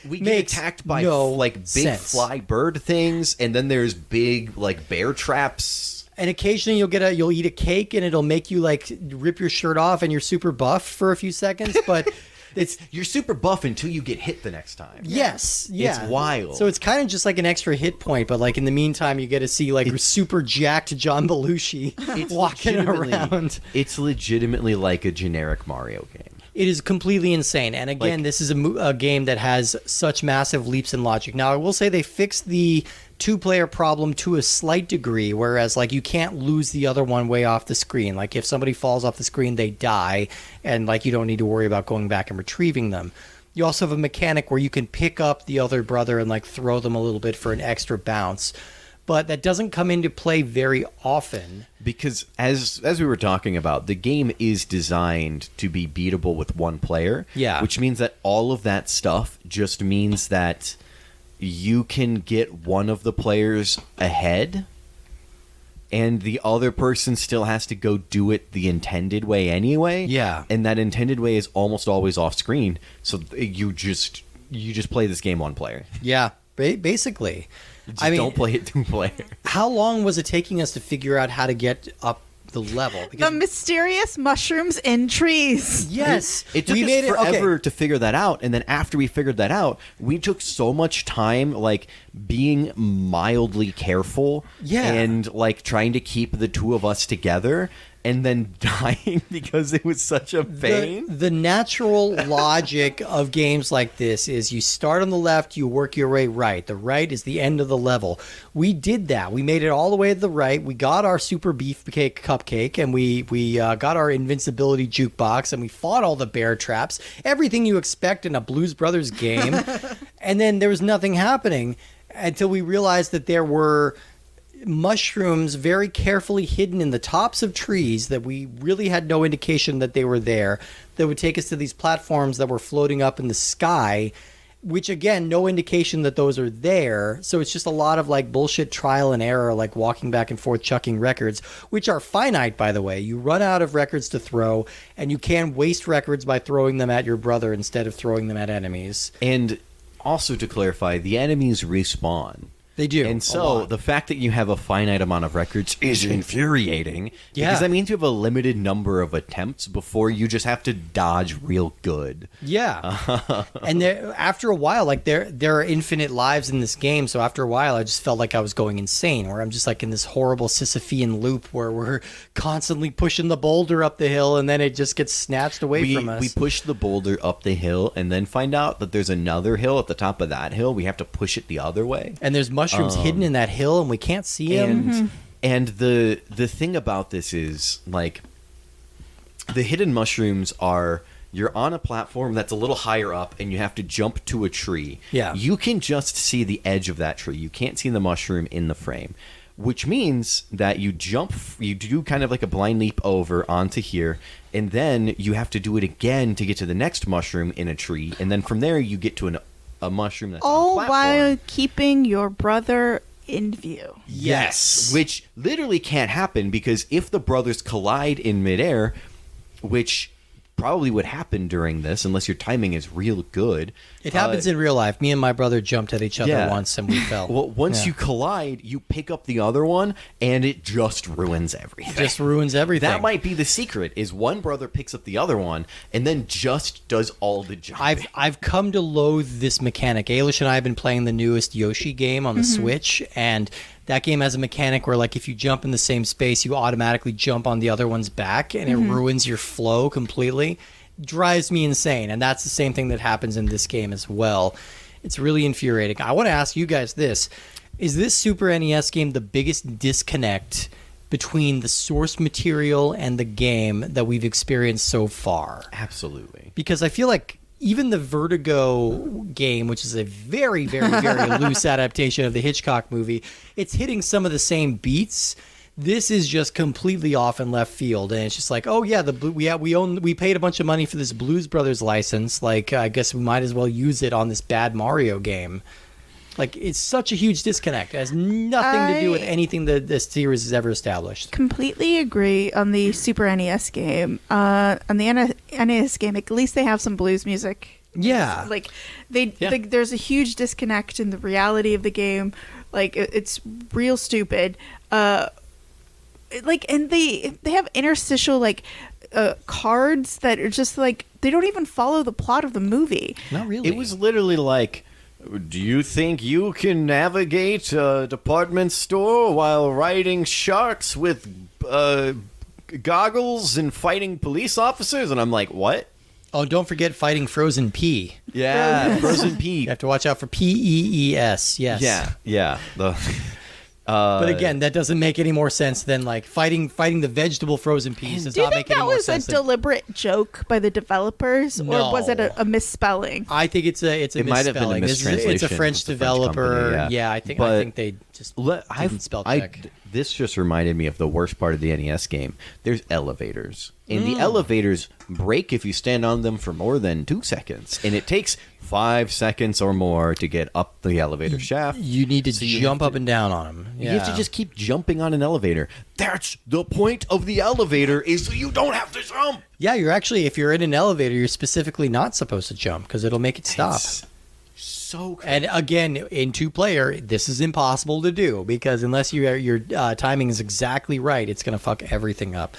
we get attacked by big sense. fly bird things, and then there's big like bear traps. And occasionally you'll eat a cake and it'll make you like rip your shirt off and you're super buff for a few seconds, but You're super buff until you get hit the next time. yes, yeah. It's wild. So it's kind of just like an extra hit point, but like in the meantime you get to see like super jacked John Belushi walking around. It's legitimately like a generic Mario game. It is completely insane. And again, this is a game that has such massive leaps in logic. Now, I will say they fixed the 2-player problem to a slight degree, whereas like you can't lose the other one way off the screen. Like if somebody falls off the screen, they die, and like you don't need to worry about going back and retrieving them. You also have a mechanic where you can pick up the other brother and like throw them a little bit for an extra bounce. But that doesn't come into play very often. Because as we were talking about, the game is designed to be beatable with one player. Yeah. Which means that all of that stuff just means that you can get one of the players ahead, and the other person still has to go do it the intended way anyway. Yeah. And that intended way is almost always off screen. So you just play this game one player. Yeah, basically. Just don't play it 2-player. How long was it taking us to figure out how to get up the level? The mysterious mushrooms in trees. Yes, It took us forever to figure that out, and then after we figured that out, we took so much time, like, being mildly careful, and, like, trying to keep the two of us together, and then dying because it was such a pain. The natural logic of games like this is you start on the left, you work your way right. The right is the end of the level. We did that. We made it all the way to the right. We got our super beefcake cupcake, and we got our invincibility jukebox, and we fought all the bear traps. Everything you expect in a Blues Brothers game. And then there was nothing happening until we realized that there were mushrooms very carefully hidden in the tops of trees that we really had no indication that they were there, that would take us to these platforms that were floating up in the sky, which again, no indication that those are there. So it's just a lot of like bullshit trial and error, like walking back and forth chucking records, which are finite, by the way. You run out of records to throw, and you can waste records by throwing them at your brother instead of throwing them at enemies. And also to clarify, the enemies respawn. They do. And so the fact that you have a finite amount of records is infuriating. Yeah. Because that means you have a limited number of attempts before you just have to dodge real good. Yeah. And after a while, like there are infinite lives in this game. So after a while, I just felt like I was going insane, where I'm just like in this horrible Sisyphean loop where we're constantly pushing the boulder up the hill and then it just gets snatched away from us. We push the boulder up the hill and then find out that there's another hill at the top of that hill. We have to push it the other way. And there's mushrooms hidden in that hill and we can't see them. And the thing about this is, like, the hidden mushrooms are, you're on a platform that's a little higher up and you have to jump to a tree. Yeah. You can just see the edge of that tree. You can't see the mushroom in the frame, which means that you do kind of like a blind leap over onto here, and then you have to do it again to get to the next mushroom in a tree, and then from there you get to a mushroom that's on a All platform. while keeping your brother in view. Yes, which literally can't happen, because if the brothers collide in midair, which probably would happen during this unless your timing is real good. It happens in real life. Me and my brother jumped at each other once and we fell. Well, once you collide, you pick up the other one and it just ruins everything. Just ruins everything. That might be the secret, is one brother picks up the other one and then just does all the jumping. I've come to loathe this mechanic. Ailish and I have been playing the newest Yoshi game on the Switch, and that game has a mechanic where, like, if you jump in the same space, you automatically jump on the other one's back, and it ruins your flow completely. Drives me insane, and that's the same thing that happens in this game as well. It's really infuriating. I want to ask you guys this. Is this Super NES game the biggest disconnect between the source material and the game that we've experienced so far? Absolutely. Because I feel like even the Vertigo game, which is a very, very, very loose adaptation of the Hitchcock movie, it's hitting some of the same beats. This is just completely off in left field, and it's just like, oh yeah, we paid a bunch of money for this Blues Brothers license. Like, I guess we might as well use it on this bad Mario game. Like, it's such a huge disconnect. It has nothing to do with anything that this series has ever established. Completely agree on the Super NES game. On the NES game, at least they have some blues music. Yeah. Like, there's a huge disconnect in the reality of the game. Like, it's real stupid. And they have interstitial, cards that are just, like, they don't even follow the plot of the movie. Not really. It was literally like, do you think you can navigate a department store while riding sharks with goggles and fighting police officers? And I'm like, what? Oh, don't forget fighting Frozen P. Yeah, Frozen P. You have to watch out for PEES. Yes. Yeah. But again, that doesn't make any more sense than, like, fighting the vegetable frozen peas. Does Do you not think make any that more was a sense. deliberate joke by the developers, No. or was it a misspelling? I think it's a It might have been a misspelling. It's a mistranslation. French It's a French developer. company, yeah. I think But they just didn't spell check. This just reminded me of the worst part of the NES game. There's elevators. And the elevators break if you stand on them for more than 2 seconds. And it takes 5 seconds or more to get up the elevator shaft. You need to you jump have up and down on them. You have to just keep jumping on an elevator. That's the point of the elevator, is so you don't have to jump. Yeah, you're actually, if you're in an elevator, you're specifically not supposed to jump because it'll make it stop. It's so crazy. And again, in 2-player, this is impossible to do because unless your timing is exactly right, it's going to fuck everything up.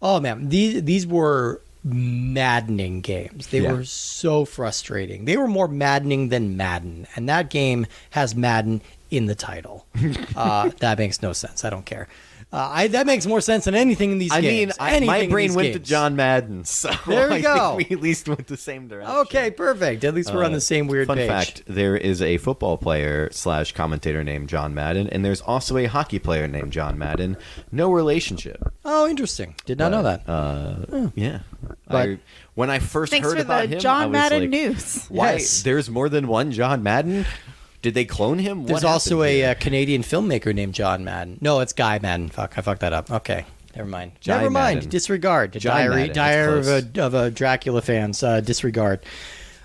Oh man, these were maddening games. They were so frustrating. They were more maddening than Madden, and that game has Madden in the title. That makes no sense. I don't care. That makes more sense than anything in these games. My brain went to John Madden, so there we go. I think we at least went the same direction. Okay, perfect. At least we're on the same weird Fun page. fact, there is a football player / commentator named John Madden, and there's also a hockey player named John Madden. No relationship. Oh, interesting. Did not know that. Yeah. But- when I first Thanks heard for about the him, I John was Madden like, news. why? Yes. There's more than one John Madden? Did they clone him? What There's also happened here? a Canadian filmmaker named John Madden. No, it's Guy Madden. Fuck, I fucked that up. Okay, never mind. Jai Never mind. Madden. Disregard. Jai Madden. Diary That's of a Dracula fans. Disregard.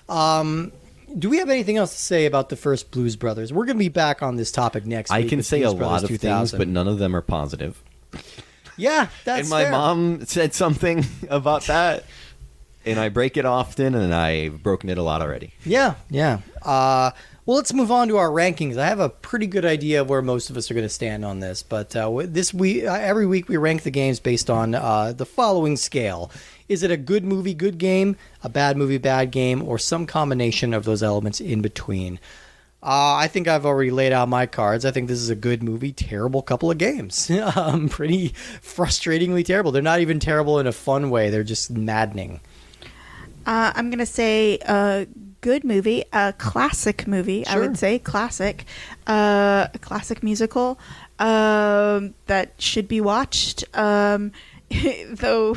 Do we have anything else to say about the first Blues Brothers? We're going to be back on this topic next I week. can with say Blues a Brothers lot of 2000. things, but none of them are positive. Yeah, that's And my fair. mom said something about that, and I break it often, and I've broken it a lot already. Yeah. Well, let's move on to our rankings. I have a pretty good idea of where most of us are going to stand on this, but this week, every week we rank the games based on the following scale. Is it a good movie, good game, a bad movie, bad game, or some combination of those elements in between? I think I've already laid out my cards. I think this is a good movie, terrible couple of games. Pretty frustratingly terrible. They're not even terrible in a fun way. They're just maddening. I'm going to say a good movie, a classic movie, I Sure. would say, classic. A classic musical that should be watched. though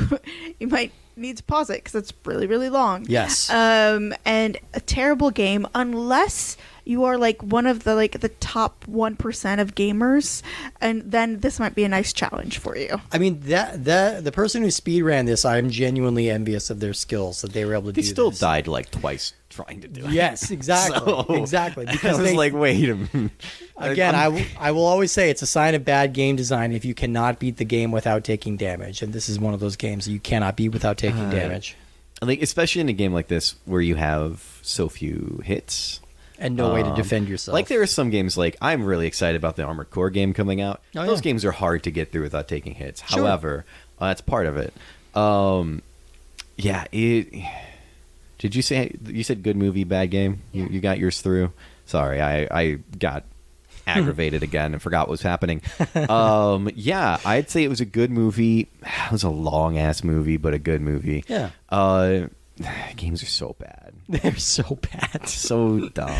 you might need to pause it because it's really, really long. Yes. And a terrible game unless you are like one of the the top 1% of gamers, and then this might be a nice challenge for you. I mean, the person who speed ran this, I'm genuinely envious of their skills that they were able to do. They still this. died like twice trying to do it. Yes, exactly, So, exactly. Because I was they, like, wait a minute. again, I will always say it's a sign of bad game design if you cannot beat the game without taking damage, and this is one of those games that you cannot beat without taking damage. Like, especially in a game like this where you have so few hits. And no way to defend yourself. Like, there are some games, like, I'm really excited about the Armored Core game coming out. Oh, Those yeah. games are hard to get through without taking hits. Sure. However, that's part of it. Yeah, did you say, you said good movie, bad game? You got yours through? Sorry, I got aggravated again and forgot what was happening. Yeah, I'd say it was a good movie. It was a long-ass movie, but a good movie. Yeah. Games are so bad. They're so bad. So dumb.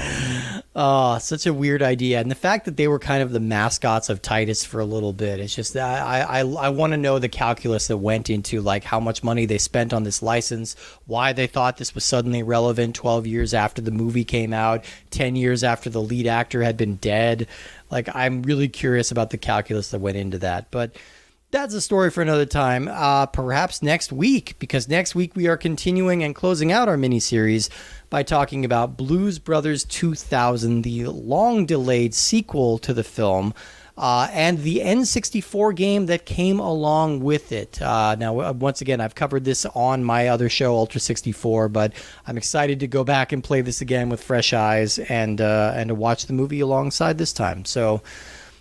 Oh, such a weird idea. And the fact that they were kind of the mascots of Titus for a little bit, it's just that I want to know the calculus that went into like how much money they spent on this license, why they thought this was suddenly relevant 12 years after the movie came out, 10 years after the lead actor had been dead. Like, I'm really curious about the calculus that went into that. But that's a story for another time, perhaps next week, because next week we are continuing and closing out our miniseries by talking about Blues Brothers 2000, the long-delayed sequel to the film, and the N64 game that came along with it. Now, once again, I've covered this on my other show, Ultra 64, but I'm excited to go back and play this again with fresh eyes and to watch the movie alongside this time. So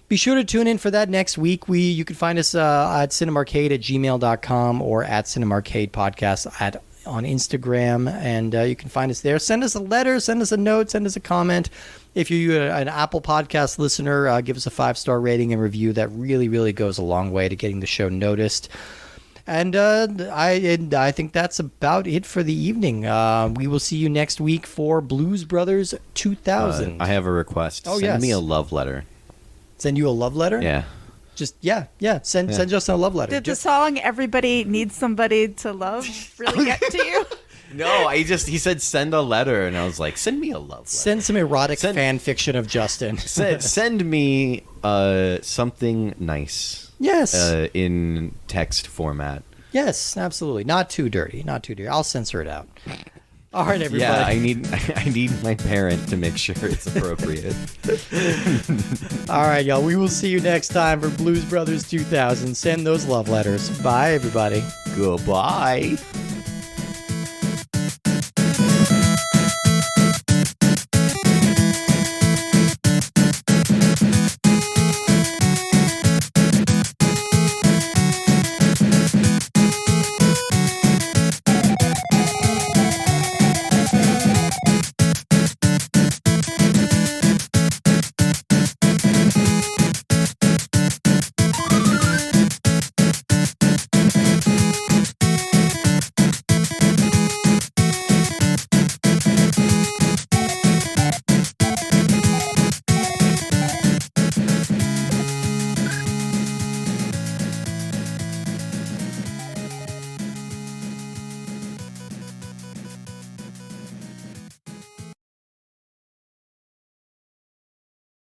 be sure to tune in for that next week. You can find us at cinemarcade@gmail.com or at Cinemarcade Podcast on Instagram, and you can find us there. Send us a letter, send us a note, send us a comment. If you're an Apple Podcast listener, give us a 5-star rating and review. That really, really goes a long way to getting the show noticed. And I think that's about it for the evening. We will see you next week for Blues Brothers 2000. I have a request. Oh, Send yes. me a love letter. Send you a love letter? Yeah. Just send us a love letter. Did the song "Everybody Needs Somebody to Love" really get to you? No, he said send a letter, and I was like, send me a love letter. Send some erotic fan fiction of Justin. Send me something nice. Yes. In text format. Yes, absolutely. Not too dirty. Not too dirty. I'll censor it out. All right, everybody. Yeah, I need my parent to make sure it's appropriate. All right, y'all. We will see you next time for Blues Brothers 2000. Send those love letters. Bye, everybody. Goodbye.